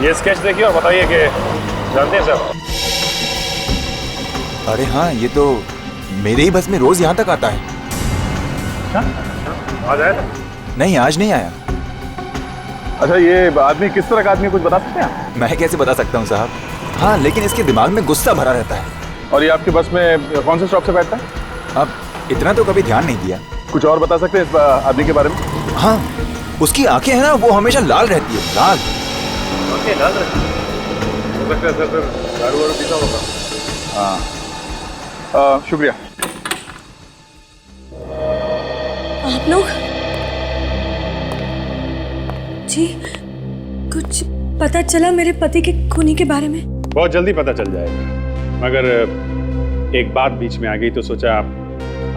ये स्केच देखिए और बताइए कि जानते हैं सर? अरे हाँ, ये तो मेरे ही बस में रोज यहाँ तक आता है। आज आया था? नहीं, आज नहीं आया। अच्छा, ये आदमी किस तरह का आदमी, कुछ बता सकते हैं? मैं कैसे बता सकता हूँ साहब? हाँ, लेकिन इसके दिमाग में गुस्सा भरा रहता है। और ये आपकी बस में कौन से स्टॉप से बैठता है? अब इतना तो कभी ध्यान नहीं दिया। कुछ और बता सकते हैं इस आदमी के बारे में? हाँ, उसकी आंखें हैं ना, वो हमेशा लाल रहती है। लाल आंखें लाल रहती है? हो सकता है सर, फिर दारू वारू पीता होगा। हाँ, शुक्रिया। आप लोग जी, कुछ पता चला मेरे पति के खूनी के बारे में? बहुत जल्दी पता चल जाएगा, मगर एक बात बीच में आ गई तो सोचा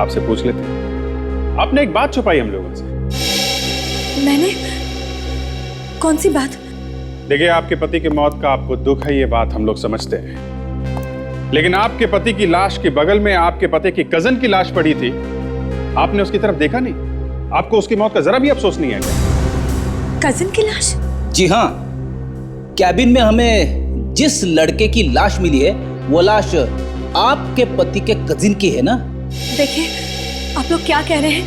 आपसे पूछ लेते हैं। आपने एक बात छुपाई हम लोगों से। मैंने? कौन सी बात? देखिए, आपके पति की मौत का आपको दुख है, ये बात हम लोग समझते हैं, लेकिन आपके पति की लाश के बगल में आपके पति की कजन की लाश पड़ी थी। आपने उसकी तरफ देखा नहीं? आपको उसकी मौत का जरा भी अफसोस नहीं है क्या? कजिन की लाश? जी हाँ, कैबिन में हमें जिस लड़के की लाश मिली है वो लाश आपके पति के कजिन की है ना? देखिए, आप लोग क्या कह रहे हैं,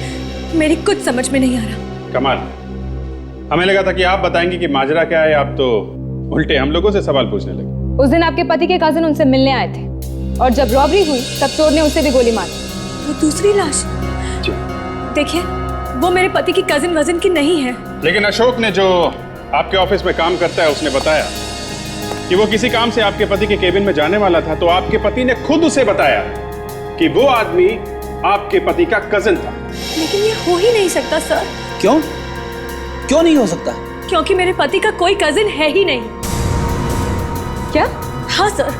मेरी कुछ समझ में नहीं आ रहा। कमाल, हमें लगा था कि आप बताएंगे कि माजरा क्या है, आप तो उल्टे हम लोगों से सवाल पूछने लगे। उस दिन आपके पति के कजिन उनसे मिलने आए थे। और जब रॉबरी हुई तब चोर ने उसे भी गोली मारी। वो दूसरी लाश? देखिए, वो मेरे पति की कजिन वजन की नहीं है। लेकिन अशोक ने जो आपके ऑफिस में काम करता है उसने बताया कि वो किसी काम से आपके पति के केबिन में जाने वाला था, तो आपके पति ने खुद उसे बताया कि वो आदमी आपके पति का कजिन था। लेकिन ये हो ही नहीं सकता सर। क्यों? क्यों नहीं हो सकता? क्योंकि मेरे पति का कोई कजिन है ही नहीं। क्या? हाँ सर,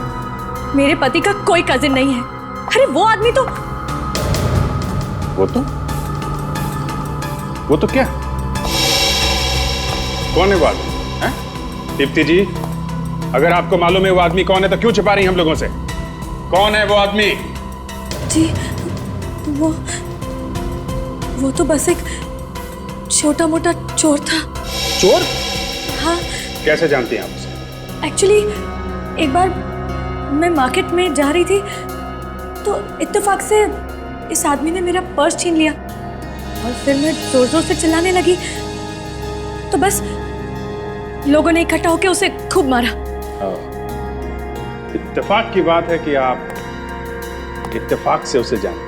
मेरे पति का कोई कजिन नहीं है। अरे वो आदमी तो वो तो क्या? कौन है वो आदमी? हैं? दीप्ति जी, अगर आपको मालूम है वो आदमी कौन है तो क्यों छिपा रही हम लोगों से? कौन है वो आदमी? जी, वो तो बस एक छोटा मोटा चोर था। चोर? हाँ। कैसे जानती हैं आप उसे? एक्चुअली एक बार मैं मार्केट में जा रही थी तो इत्तेफाक से इस आदमी ने मेरा पर्स छीन लिया और फिर मैं जोर जोर से चिल्लाने लगी तो बस लोगों ने इकट्ठा होकर उसे खूब मारा। इत्तेफाक की बात है कि आप इत्तेफाक से उसे जानती हैं।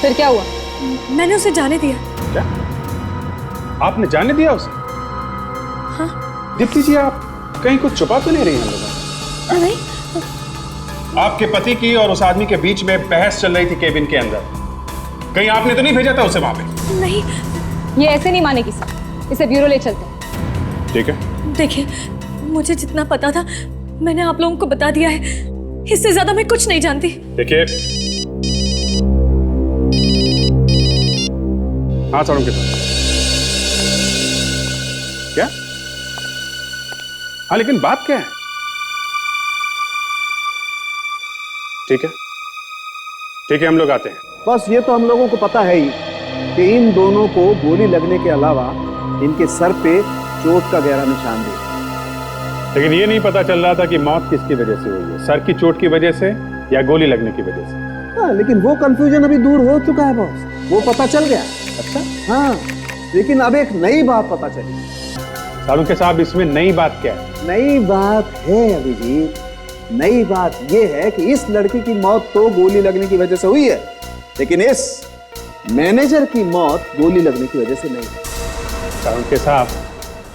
फिर क्या हुआ? मैंने उसे जाने दिया। क्या? आपने जाने दिया उसे? हाँ। दीप्ति जी, आप कहीं कुछ छुपा तो नहीं रही हम लोगों? नहीं। आपके पति की और उस आदमी के बीच में बहस चल रही थी केबिन के अंदर, कहीं आपने तो नहीं भेजा था उसे वहां पे? नहीं। ये ऐसे नहीं मानेगी सर, इसे ब्यूरो ले चलते हैं। ठीक है। देखिए, मुझे जितना पता था मैंने आप लोगों को बता दिया है, इससे ज्यादा मैं कुछ नहीं जानती। देखिए, हाँ साड़ू के साथ क्या? हाँ, लेकिन बात क्या है? ठीक है, ठीक है, हम लोग आते हैं। बस ये तो हम लोगों को पता है ही कि इन दोनों को गोली लगने के अलावा इनके सर पे चोट का गहरा निशान भी। लेकिन ये नहीं पता चल रहा था कि मौत किसकी वजह से हुई है, सर की चोट की वजह से या गोली लगने की वजह से। हाँ, लेकिन वो कंफ्यूजन अभी दूर हो चुका है बॉस, वो पता चल गया। अच्छा? हाँ, लेकिन अब एक नई बात पता चली। साड़ू के साहब, इसमें नई बात क्या है? नई बात है अभिजीत, नई बात ये है कि इस लड़की की मौत तो गोली लगने की वजह से हुई है, लेकिन इस मैनेजर की मौत गोली लगने की वजह से नहीं। साड़ू के साहब,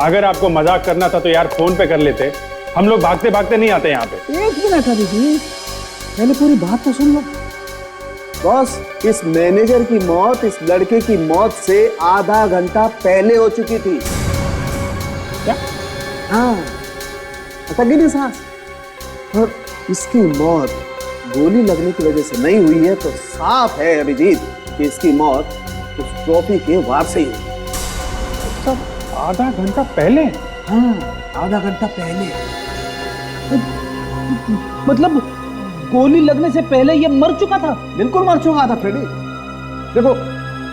अगर आपको मजाक करना था तो यार फोन पे कर लेते, हम लोग भागते भागते नहीं आते यहाँ पे। एक मिनट अभिजीत, पहले पूरी बात तो सुन लो। बॉस, इस मैनेजर की मौत इस लड़के की मौत से आधा घंटा पहले हो चुकी थी। क्या? हाँ, अटक गई सांस। और इसकी मौत गोली लगने की वजह से नहीं हुई है तो साफ है अभिजीत कि इसकी मौत उस ट्रॉफी के वार से ही हुई। सब आधा घंटा पहले? हाँ, आधा घंटा पहले। मतलब गोली लगने से पहले ये मर चुका था? बिल्कुल मर चुका था फ्रेडी। देखो,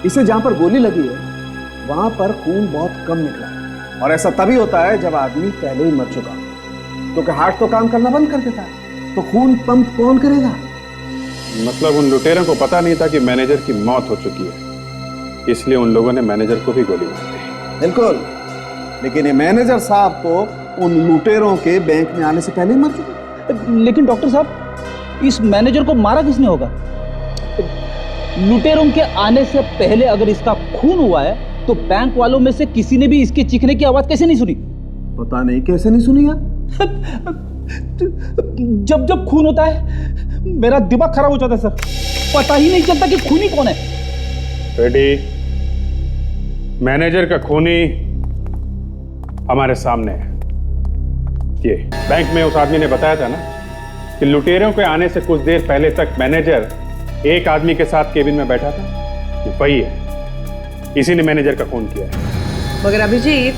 इसे जहां पर गोली लगी है वहां पर खून बहुत कम निकला है, और ऐसा तभी होता है जब आदमी पहले ही मर चुका, क्योंकि हार्ट तो काम करना बंद कर देता है, तो खून पंप कौन करेगा? मतलब उन लुटेरों को पता नहीं था कि मैनेजर की मौत हो चुकी है, इसलिए उन लोगों ने मैनेजर को भी गोली मार दी। बिल्कुल, लेकिन ये मैनेजर साहब तो उन लुटेरों के बैंक में आने से पहले ही मर चुके। लेकिन डॉक्टर साहब, इस मैनेजर को मारा किसने होगा? लुटेरों के आने से पहले अगर इसका खून हुआ है तो बैंक वालों में से किसी ने भी इसके चीखने की आवाज कैसे नहीं सुनी? पता नहीं कैसे नहीं सुनी यार। जब जब खून होता है मेरा दिमाग खराब हो जाता है सर, पता ही नहीं चलता कि खूनी कौन है। रेडी, मैनेजर का खूनी हमारे सामने है। ये बैंक में उस आदमी ने बताया था ना कि लुटेरों के आने से कुछ देर पहले तक मैनेजर एक आदमी के साथ केबिन में बैठा था, ये वही है, इसी ने मैनेजर का खून किया है। मगर अभिजीत,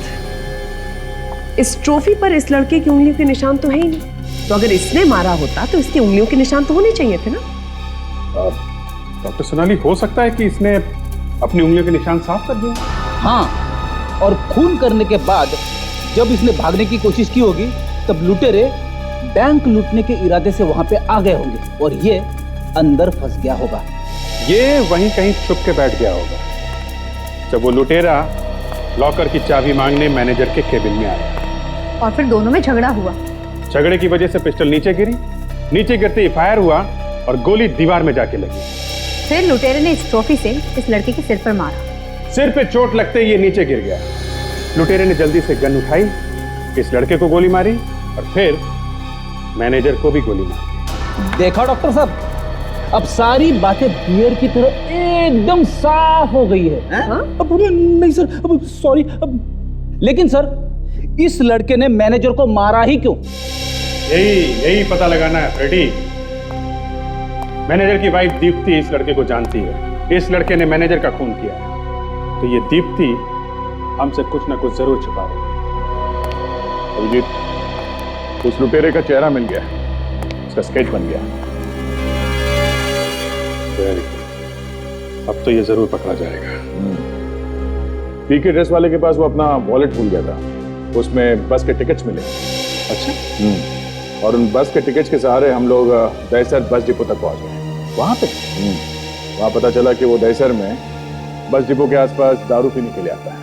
इस ट्रॉफी पर इस लड़के की उंगलियों के निशान तो है ही नहीं, तो अगर इसने मारा होता तो इसकी उंगलियों के निशान तो होने चाहिए थे ना। डॉक्टर सोनाली, हो सकता है कि इसने अपनी उंगलियों के निशान साफ कर दिए। हाँ, और खून करने के बाद जब इसने भागने की कोशिश की होगी तब लुटेरे बैंक लूटने के इरादे से वहां पे आ गए होंगे और ये अंदर फंस गया होगा। ये वहीं कहीं छुप के बैठ गया होगा जब वो लुटेरा लॉकर की चाबी मांगने मैनेजर के केबिन में आया, और फिर दोनों में झगड़ा हुआ। झगड़े की वजह से पिस्टल नीचे गिरी नीचे गिरते ही फायर हुआ और गोली दीवार में जाके लगी। फिर लुटेरे ने इस ट्रॉफी से इस लड़के के सिर पर मारा। सिर पे चोट लगते ही ये नीचे गिर गया। लुटेरे ने जल्दी से गन उठाई, इस लड़के को गोली मारी और फिर मैनेजर को भी गोली मारी। देखा डॉक्टर साहब, अब सारी बातें बियर की तरह एकदम साफ हो गई है। अब नहीं सर, अब सॉरी। लेकिन सर, इस लड़के ने मैनेजर को मारा ही क्यों? यही पता लगाना है फ्रेडी। मैनेजर की वाइफ दीप्ति इस लड़के को जानती है। इस लड़के ने मैनेजर का खून किया है, तो ये दीप्ति हमसे कुछ ना कुछ जरूर छुपा रही है। अभिजीत, उस लुटेरे का चेहरा मिल गया, उसका स्केच बन गया। वेरी गुड, अब तो ये जरूर पकड़ा जाएगा। पीके ड्रेस वाले के पास वो अपना वॉलेट भूल गया था, उसमें बस के टिकट्स मिले। अच्छा। और उन बस के टिकट्स के सहारे हम लोग दहसर बस डिपो तक पहुंच गए। वहां पे वहां पता चला कि वो दहसर में बस डिपो के आसपास दारू पीने के लिए आता है।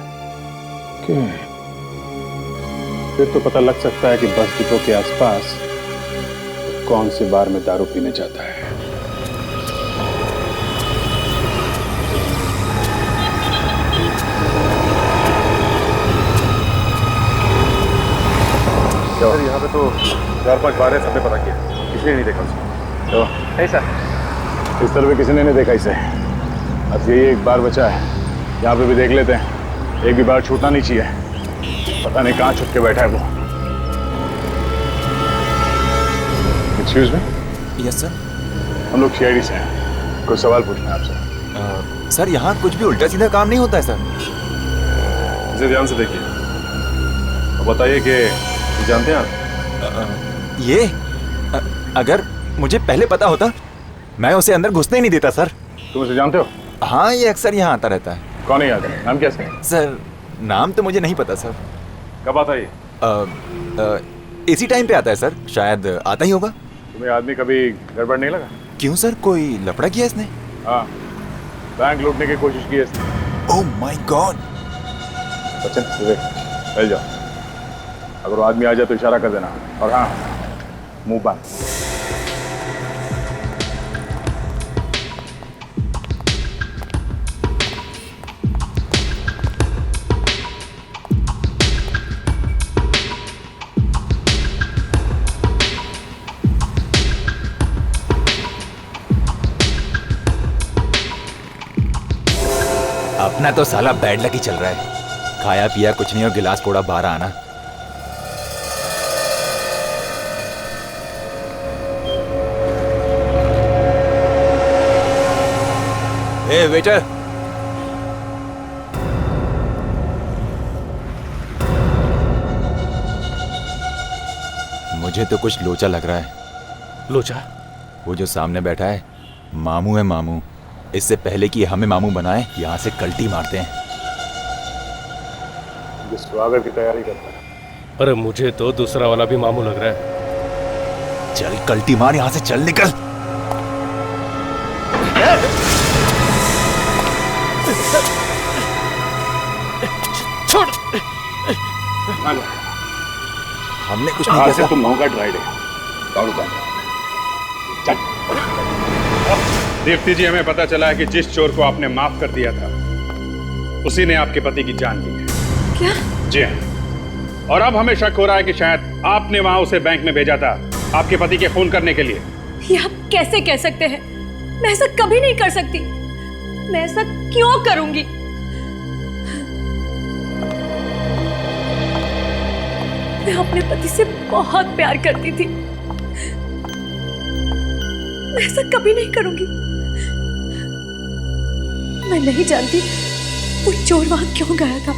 फिर तो पता लग सकता है कि बस डिपो के आसपास कौन से बार में दारू पीने जाता है। सर, यहाँ पे तो 4-5 बार है, सबने पता किया, किसी ने नहीं देखा उसे। तो नहीं सर, इस तरह किसी ने नहीं देखा इसे। अब यही एक बार बचा है, यहाँ पे भी देख लेते हैं। एक भी बार छूटना नहीं चाहिए। पता नहीं कहाँ छुप के बैठा है वो। Excuse me. Yes sir. हम लोग सीआईडी से हैं, कुछ सवाल पूछना है आपसे। सर, यहाँ कुछ भी उल्टा सीधा काम नहीं होता है सर। इसे ध्यान से देखिए और बताइए कि जानते हैं आप ये अगर मुझे पहले पता होता मैं उसे अंदर घुसने ही नहीं देता सर। तुम उसे जानते हो? हाँ, ये अक्सर यहाँ आता रहता है। कौन है आता है? नाम क्या है? सर, नाम तो मुझे नहीं पता सर। कब आता है? इसी टाइम पे आता है सर, शायद आता ही होगा। तुम्हें आदमी कभी गड़बड़ नहीं लगा? क्यों सर, कोई लफड़ा किया इसने? हाँ, बैंक लूटने की कोशिश की है इसने। Oh my god. Bachchan, Vivek, चल जाओ। अगर वो आदमी आ जाए तो इशारा कर देना। और हाँ, मुंह बंद। अपना तो साला बैड लक ही चल रहा है। खाया पिया कुछ नहीं और गिलास फोड़ा बाहर आना। ए वेटर, मुझे तो कुछ लोचा लग रहा है। लोचा? वो जो सामने बैठा है मामू है मामू। इससे पहले कि हमें मामू बनाए, यहाँ से कल्टी मारते हैं। ये स्वागत की तैयारी करता है। अरे मुझे तो दूसरा वाला भी मामू लग रहा है। चल कल्टी मार, यहाँ से चल निकल। छोड़। हमने कुछ आज नहीं से किया। तुम महंगा ड्राइड है। दारू का चल। दीप्ति जी, हमें पता चला है कि जिस चोर को आपने माफ कर दिया था उसी ने आपके पति की जान ली है। क्या? जी हाँ। और अब हमें शक हो रहा है कि शायद आपने वहां उसे बैंक में भेजा था आपके पति के खून करने के लिए। ये आप कैसे कह सकते हैं? मैं ऐसा कभी नहीं कर सकती। मैं ऐसा क्यों करूंगी? मैं अपने पति से बहुत प्यार करती थी। मैं ऐसा कभी नहीं करूंगी। मैं नहीं जानती वो चोर वहां क्यों गया था।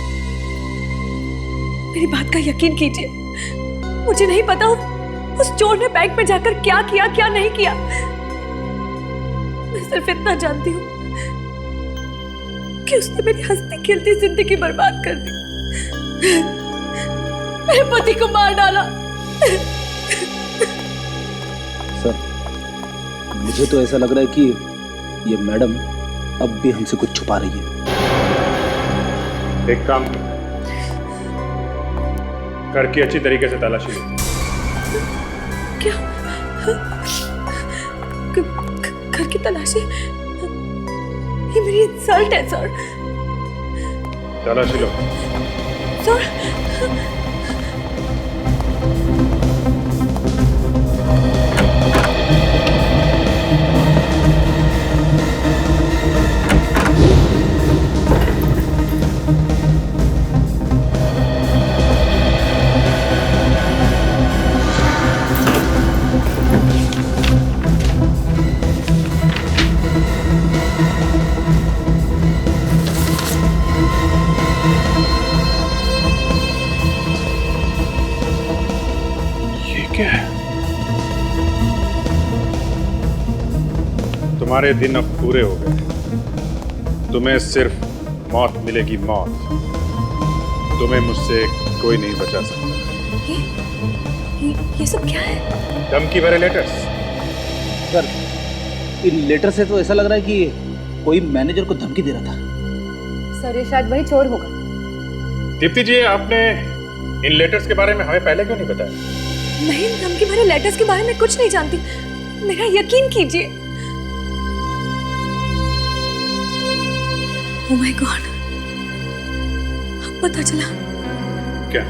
मेरी बात का यकीन कीजिए, मुझे नहीं पता उस चोर ने बैंक में जाकर क्या किया क्या नहीं किया। मैं सिर्फ इतना जानती हूँ कि उसने मेरी हंसती खेलती जिंदगी बर्बाद कर दी। मेरे पति को मार डाला। सर, मुझे तो ऐसा लग रहा है कि ये मैडम अब भी हमसे कुछ छुपा रही है। एक काम घर की अच्छी तरीके से तलाशी लो। क्या? घर की तलाशी, ये मेरी इंसल्ट है सर। तलाशी लो। सर क्या है? तुम्हारे दिन अब पूरे हो गए। तुम्हें सिर्फ मौत मिलेगी, मौत। तुम्हें मुझसे कोई नहीं बचा सकता। ये सब क्या है? धमकी भरे लेटर्स। सर, इन लेटर से तो ऐसा लग रहा है कि कोई मैनेजर को धमकी दे रहा था। सर, ये शायद वही चोर होगा। दीप्ति जी, आपने इन लेटर्स के बारे में हमें पहले क्यों नहीं बताया? मैं इन धमकी भरे लेटर्स के बारे में कुछ नहीं जानती, मेरा यकीन कीजिए। ओह माय गॉड, अब पता चला। क्या?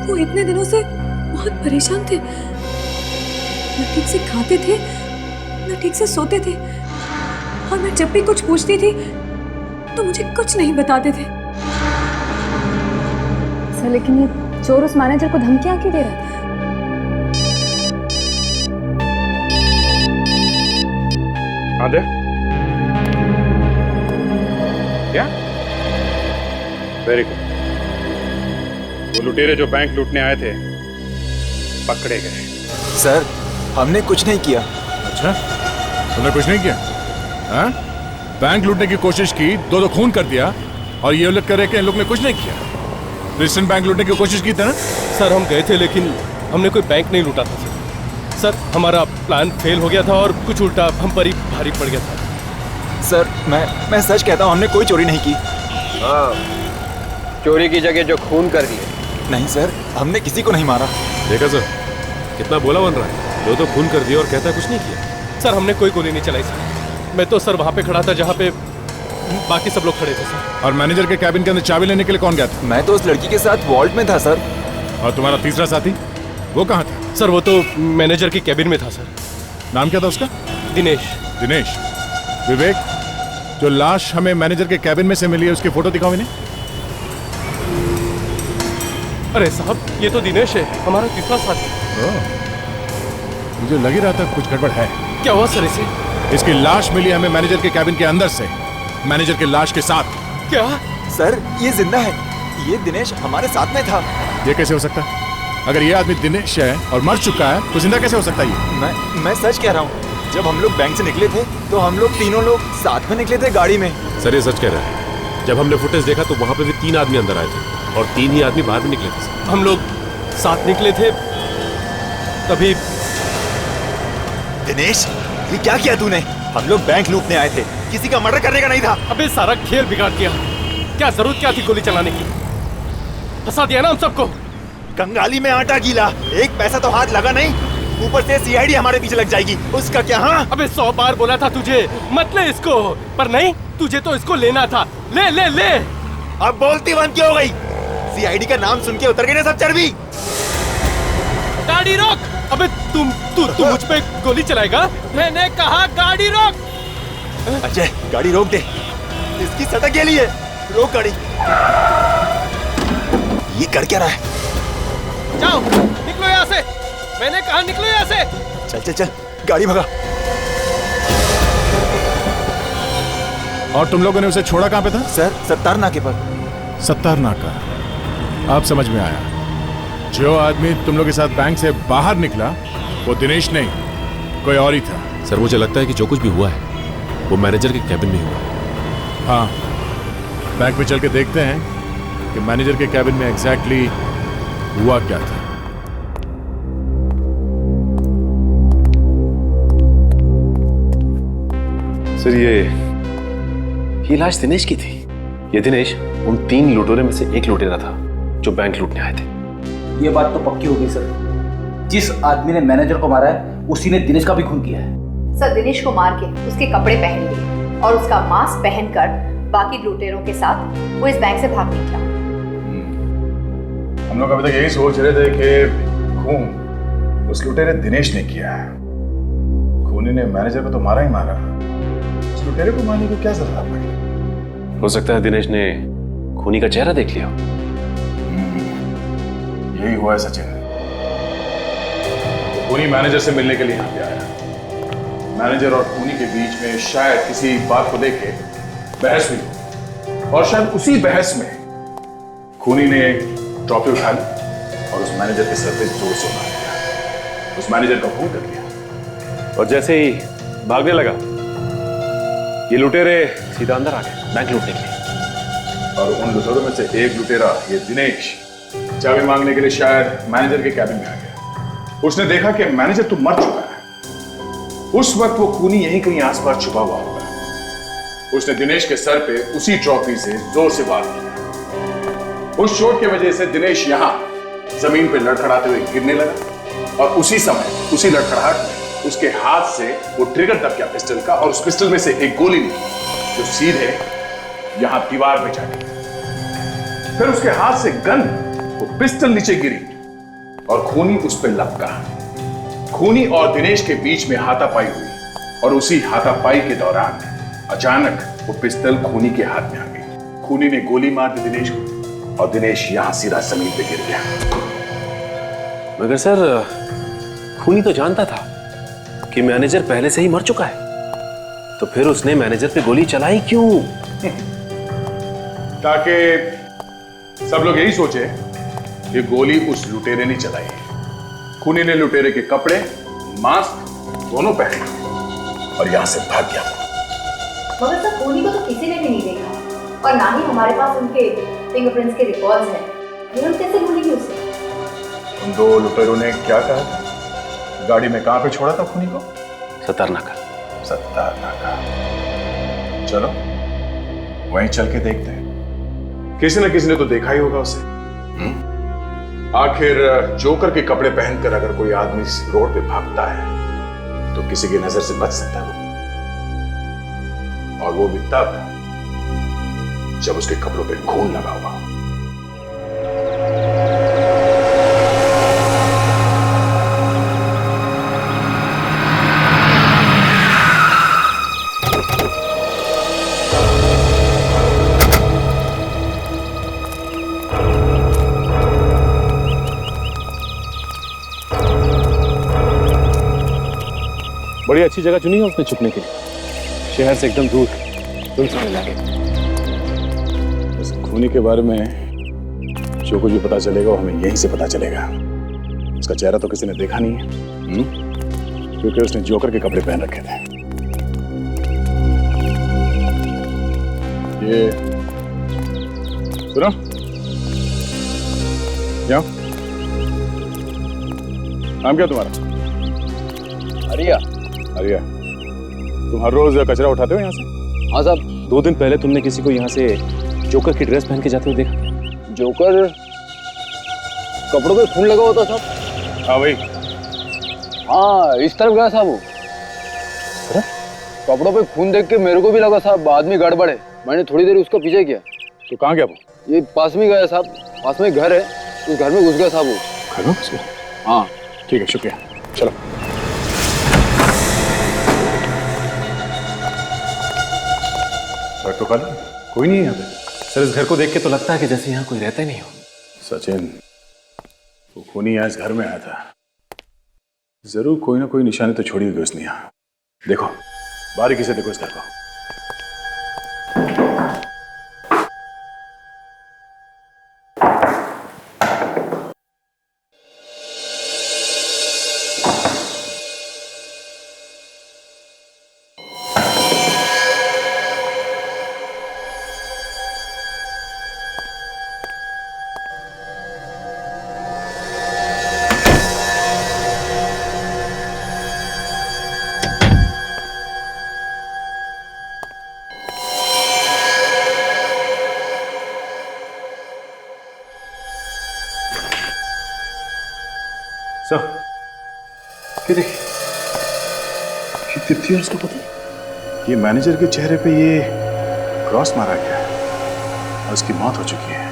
वो इतने दिनों से बहुत परेशान थे, न ठीक से खाते थे न ठीक से सोते थे, और मैं जब भी कुछ पूछती थी तो मुझे कुछ नहीं बताते थे। सर, लेकिन ये चोर उस मैनेजर को धमकियां क्यों दे रहा था? आदे? क्या? Very good. वो लुटेरे जो बैंक लूटने आए थे पकड़े गए। सर, हमने कुछ नहीं किया। अच्छा, तुमने कुछ नहीं किया? हाँ? बैंक लूटने की कोशिश की, दो खून कर दिया, और ये लोग कह रहे कि इन लोग ने कुछ नहीं किया। रिसेंट बैंक लूटने की कोशिश की थी ना? सर, हम गए थे लेकिन हमने कोई बैंक नहीं लूटा था सर। सर, हमारा प्लान फेल हो गया था और कुछ उल्टा हम पर ही भारी पड़ गया था। सर, मैं सच कहता हूँ, हमने कोई चोरी नहीं की। हाँ, चोरी की जगह जो खून कर दिए। नहीं सर, हमने किसी को नहीं मारा। देखा सर, कितना बोला बन रहा है। दो खून कर दिया और कहता है कुछ नहीं किया। सर, हमने कोई गोली नहीं चलाई सर। मैं तो सर वहाँ पे खड़ा था जहाँ पे बाकी सब लोग खड़े थे सर। और मैनेजर के कैबिन के अंदर चाबी लेने के लिए कौन गया था? मैं तो उस लड़की के साथ वॉल्ट में था सर। और तुम्हारा तीसरा साथी वो कहाँ था? सर, वो तो मैनेजर के कैबिन में था सर। नाम क्या था उसका? दिनेश। दिनेश। विवेक, जो लाश हमें मैनेजर के कैबिन में से मिली है उसकी फोटो दिखाओ इन्हें। अरे साहब, ये तो दिनेश है, हमारा तीसरा साथी। मुझे लग ही रहा था कुछ गड़बड़ है। क्या हुआ सर इसे? इसकी लाश मिली हमें मैनेजर के कैबिन के अंदर से, मैनेजर के लाश के साथ। क्या? सर, ये जिंदा है। ये दिनेश हमारे साथ में था। ये कैसे हो सकता है? अगर ये आदमी दिनेश है और मर चुका है तो जिंदा कैसे हो सकता है ये? मैं सच कह रहा हूँ। जब हम लोग बैंक से निकले थे तो हम लोग तीनों लोग साथ में निकले थे गाड़ी में। सर, ये सच कह रहा है। जब हमने फुटेज देखा तो वहाँ पे भी 3 आदमी अंदर आए थे और 3 ही आदमी बाहर भी निकले थे। हम लोग साथ निकले थे तभी। दिनेश, ये क्या किया तूने? हम लोग बैंक लूटने आए थे, किसी का मर्डर करने का नहीं था। अबे सारा खेल बिगाड़ दिया। क्या जरूरत क्या थी गोली चलाने की? फंसा दिया ना हम सबको। कंगाली में आटा गीला, एक पैसा तो हाथ लगा नहीं, ऊपर से सीआईडी हमारे पीछे लग जाएगी, उसका क्या? हाँ, अबे 100 बार बोला था तुझे मत ले इसको, पर नहीं, तुझे तो इसको लेना था। ले ले ले। अब बोलती बंद क्यों हो गई? सीआईडी का नाम सुन के उतर गई ना सब चर्बी। गाड़ी रोक। अबे तू मुझ पे गोली चलाएगा? मैंने कहा गाड़ी रोक। अजय, गाड़ी रोक दे, इसकी सटक गेली है। रोक गाड़ी। ये कर क्या रहा है? जाओ, निकलो यहाँ से। मैंने कहा निकलो यहाँ से। चल चल चल, गाड़ी भगा। और तुम लोगों ने उसे छोड़ा कहाँ पे था? सर, 70 नाके पर। 70 नाका। अब समझ में आया। जो आदमी तुम लोग के साथ बैंक से बाहर निकला वो दिनेश नहीं, कोई और ही था। सर, मुझे लगता है कि जो कुछ भी हुआ है वो मैनेजर के कैबिन में हुआ। हाँ, बैंक में चल के देखते हैं कि मैनेजर के कैबिन में एग्जैक्टली हुआ क्या था। सर, ये लाश दिनेश की थी। ये दिनेश उन 3 लुटेरों में से एक लुटेरा था जो बैंक लूटने आए थे। ये बात तो पक्की हो गई सर। जिस आदमी ने मैनेजर को मारा है उसी ने दिनेश का भी खून किया है। सर दिनेश को मार के उसके कपड़े पहन लिए और उसका मास्क पहनकर बाकी लुटेरों के साथ वो इस बैंक से भाग निकला। हम लोग अभी तक यही सोच रहे थे कि खून उस लुटेरे दिनेश ने किया है। खूनी ने मैनेजर को तो मारा ही मारा, उस लुटेरे को मारने की क्या जरूरत पड़ी? हो सकता है दिनेश ने खूनी का चेहरा देख लिया। यही हुआ है सचिन। खूनी मैनेजर से मिलने के लिए यहाँ पे आया। मैनेजर और खूनी के बीच में शायद किसी बात को लेके बहस हुई हो, और शायद उसी बहस में खूनी ने ट्रॉफी उठा ली और उस मैनेजर के सर पे जोर से मार दिया। उस मैनेजर का खून कर दिया और जैसे ही भागने लगा ये लुटेरे सीधा अंदर आ गए बैंक लूटने के लिए। और उन लुटेरों में से एक लुटेरा, ये दिनेश, चाबी मांगने के लिए शायद मैनेजर के कैबिन में आ गया। उसने देखा कि मैनेजर तो मर चुका है। उस वक्त वो खूनी यहीं कहीं आसपास छुपा हुआ होगा। उसने दिनेश के सर पे उसी ट्रॉफी से जोर से वार किया। उस चोट की वजह से दिनेश यहां जमीन पे लड़खड़ाते हुए गिरने लगा और उसी समय उसी लड़खड़ाहट में उसके हाथ से वो ट्रिगर दब गया पिस्टल का, और उस पिस्टल में से एक गोली निकली जो सीधे यहां दीवार पे जा गिरी। फिर उसके हाथ से गन, वो पिस्टल नीचे गिरी और खूनी उस पर लपका। खूनी और दिनेश के बीच में हाथापाई हुई और उसी हाथापाई के दौरान अचानक वो पिस्टल खूनी के हाथ में आ गई। खूनी ने गोली मार दी दिनेश को और दिनेश यहां सीधा जमीन पे गिर गया। मगर सर खूनी तो जानता था कि मैनेजर पहले से ही मर चुका है, तो फिर उसने मैनेजर पे गोली चलाई क्यों? ताकि सब लोग यही सोचे कि गोली उस लुटेरे ने चलाई है। खूनी ने लुटेरे के कपड़े, मास्क दोनों पहने और यहां से भाग गया। मगर सर खूनी को तो किसी ने भी नहीं देखा और ना ही हमारे पास उनके फिंगरप्रिंट्स के रिकॉर्ड्स हैं। फिर हम कैसे भूलेंगे उसे? उन दो लुटेरों ने क्या कहा था? गाड़ी में कहां पे छोड़ा था खूनी को? सत्तारनाका। सत्तारनाका। चलो वहीं चल के देखते हैं। किसी न किसी ने तो देखा ही होगा उसे। आखिर जोकर के कपड़े पहनकर अगर कोई आदमी रोड पे भागता है तो किसी की नजर से बच सकता है, और वो भी तब जब उसके कपड़ों पे खून लगा हुआ। बड़ी अच्छी जगह चुनी है उसने छुपने के लिए, शहर से एकदम दूर, सुनसान इलाके। इस खूनी के बारे में जो कुछ भी पता चलेगा वो हमें यहीं से पता चलेगा। उसका चेहरा तो किसी ने देखा नहीं है, क्योंकि उसने जोकर के कपड़े पहन रखे थे। ये सुनो, क्या नाम क्या तुम्हारा? अरिया। अरिया, तुम हर रोज कचरा उठाते हो यहाँ से? हाँ साहब। 2 दिन पहले तुमने किसी को यहाँ से जोकर की ड्रेस पहन के जाते हुए देखा। जोकर कपड़ों पे खून लगा होता साहब। हाँ भाई। हाँ इस तरफ गया साहब वो। कपड़ों पे खून देख के मेरे को भी लगा साहब आदमी गड़बड़ है। मैंने थोड़ी देर उसका पीछे किया। तो कहाँ गया वो? ये पास में गया साहब, पास में घर है, उस घर में घुस गया साहब वो। घर में घुस गया? हाँ ठीक है, शुक्रिया, चलो। तो खाली कोई नहीं है यहाँ पे? सर इस घर को देख के तो लगता है कि जैसे यहाँ कोई रहता ही नहीं हो। सचिन, वो खूनी यहाँ इस घर में आया था, जरूर कोई ना कोई निशानी तो छोड़ी होगी उसने यहाँ। देखो, बारीकी से देखो इस घर को। ये देखिए, ये दीप्ति और उसका पति, ये मैनेजर के चेहरे पे ये क्रॉस मारा गया है और उसकी मौत हो चुकी है।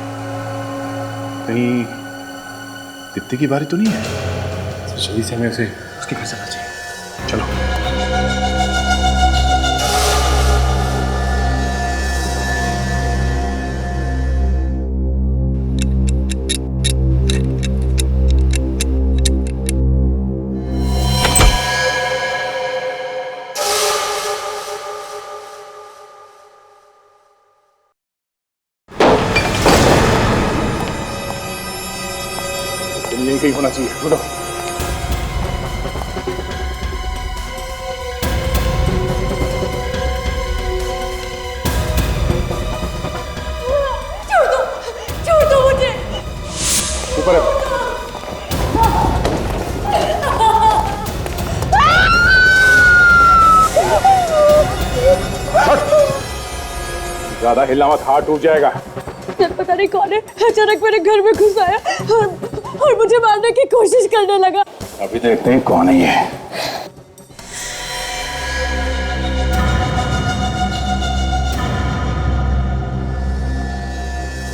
कहीं दीप्ति की बारी तो नहीं है? तो जल्दी से हमें उसे उसके घर जाना चाहिए। चलो। यही कहीं होना चाहिए। ढूंढो। छोड़ दो मुझे। ऊपर है। ज्यादा हिलना मत, हाथ टूट जाएगा। पता नहीं कौन है, अचानक मेरे घर में घुस आया और मुझे मारने की कोशिश करने लगा। अभी देखते हैं कौन है ये।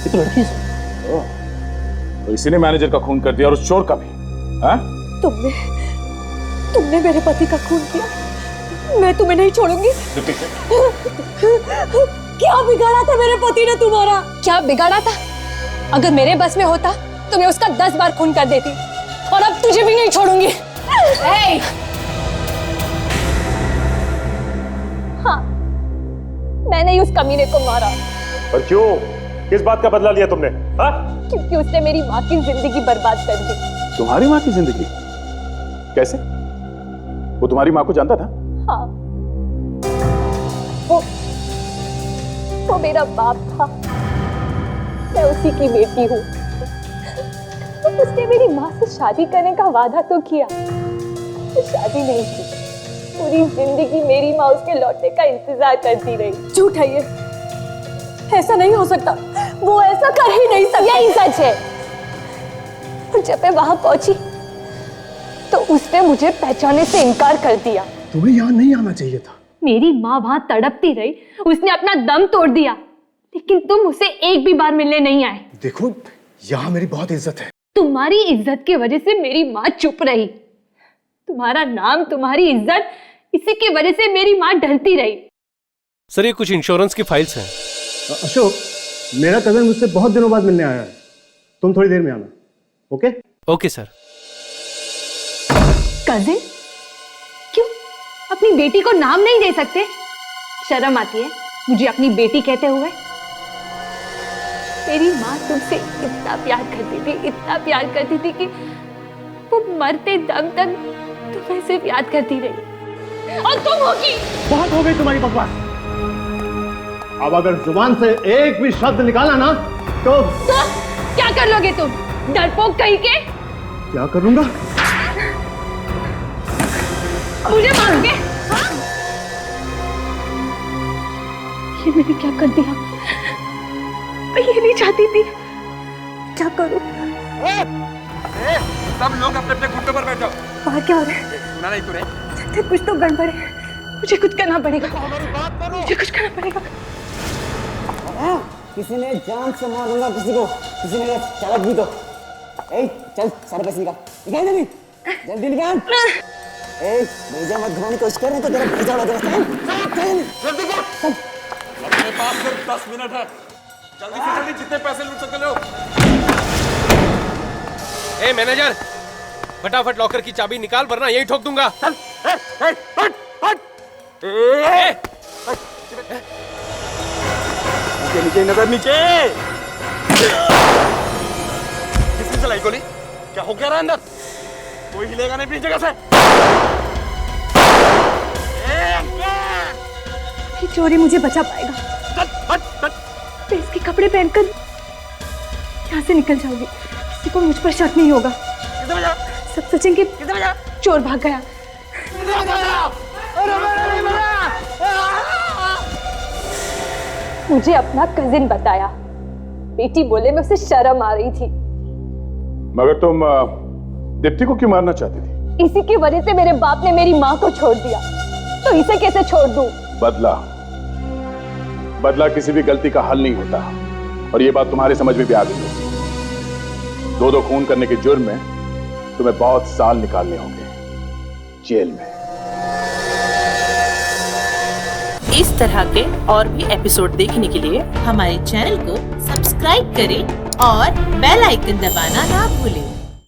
तो लड़की तो इसी ने मैनेजर का खून कर दिया और उस चोर का भी। हाँ? तुमने मेरे पति का खून किया, मैं तुम्हें नहीं छोड़ूंगी। क्या बिगाड़ा था मेरे पति ने तुम्हारा? क्या बिगाड़ा था? अगर मेरे बस में होता तो मैं उसका 10 बार खून कर देती, और अब तुझे भी नहीं छोड़ूंगी। हाँ, मैंने ही उस कमीने को मारा। पर क्यों? किस बात का बदला लिया तुमने? हाँ? क्योंकि उसने मेरी माँ की जिंदगी बर्बाद कर दी। तुम्हारी माँ की जिंदगी? कैसे? वो तुम्हारी माँ को जानता था? हाँ, वो मेरा बाप था, मैं उसी की बेटी हूँ। उसने मेरी माँ से शादी करने का वादा तो किया, तो शादी नहीं की। पूरी जिंदगी मेरी माँ उसके लौटने का इंतजार करती रही। झूठ है ये, ऐसा नहीं हो सकता, वो ऐसा कर ही नहीं सकता। यही सच है। और जब मैं वहां पहुंची तो उसने मुझे पहचानने से इनकार कर दिया। तुम्हें यहाँ नहीं आना चाहिए था। मेरी माँ वहां तड़पती रही, उसने अपना दम तोड़ दिया, लेकिन तुम उसे एक भी बार मिलने नहीं आए। देखो, यहाँ मेरी बहुत इज्जत है। तुम्हारी इज्जत की वजह से मेरी माँ चुप रही। तुम्हारा नाम, तुम्हारी इज्जत, इसी की वजह से मेरी माँ डरती रही। सर, ये कुछ इंश्योरेंस की फाइल्स हैं। अशोक, मेरा कजन मुझसे बहुत दिनों बाद मिलने आया है, तुम थोड़ी देर में आना। ओके? Okay sir. कजिन? क्यों अपनी बेटी को नाम नहीं दे सकते? शर्म आती है मुझे अपनी बेटी कहते हुए? मेरी माँ तुमसे इतना प्यार करती थी, इतना प्यार करती थी कि वो मरते दम तक तुम्हें सिर्फ याद करती रही। और तुम होगी। बहुत हो गई तुम्हारी बकवास। अब अगर जुबान से एक भी शब्द निकाला ना तो क्या कर लोगे तुम? डरपोक कहीं के? क्या करूंगा? मुझे मारोगे? हाँ? ये मैंने क्या कर दिया? मैं ये नहीं चाहती थी। क्या करूं? सब लोग अपने अपने घुटनों पर बैठो। बाहर क्या हो रहा है? सुना नहीं तूने? कुछ तो गड़बड़ है। मुझे कुछ करना पड़ेगा। मुझे कुछ करना पड़ेगा। किसी ने जान से मार दूंगा किसी को, किसी ने चालक भी तो। चल सारे पैसे निकाल, निकाल जल्दी, जल्दी निकाल। भेजा मत घुमाने की कोशिश कर रहे तो तेरा भेजा वाला तेरा जल्दी कर। अपने पास सिर्फ 10 मिनट है, जल्दी से जल्दी जितने पैसे लूट सकते लो। ए मैनेजर, फटाफट लॉकर की चाबी निकाल वरना यही ठोक दूंगा। नीचे नजर, नीचे। किसने चलाई गोली? क्या हो क्या रहा अंदर? कोई हिलेगा नहीं अपनी जगह से। ये चोरी मुझे बचा पाएगा। मैं इसके कपड़े पहनकर यहाँ से निकल जाऊंगी, किसी को मुझ पर शक नहीं होगा। सब सोचेंगे चोर भाग गया। मुझे अपना कजिन बताया, बेटी बोले में उसे शर्म आ रही थी। मगर तुम दीप्ति को क्यों मारना चाहती थी? इसी की वजह से मेरे बाप ने मेरी माँ को छोड़ दिया, तो इसे कैसे छोड़ दूं? बदला किसी भी गलती का हल नहीं होता, और ये बात तुम्हारे समझ में भी आ गई होगी। दो खून करने के जुर्म में तुम्हें बहुत साल निकालने होंगे जेल में। इस तरह के और भी एपिसोड देखने के लिए हमारे चैनल को सब्सक्राइब करें और बेल आइकन दबाना ना भूलें।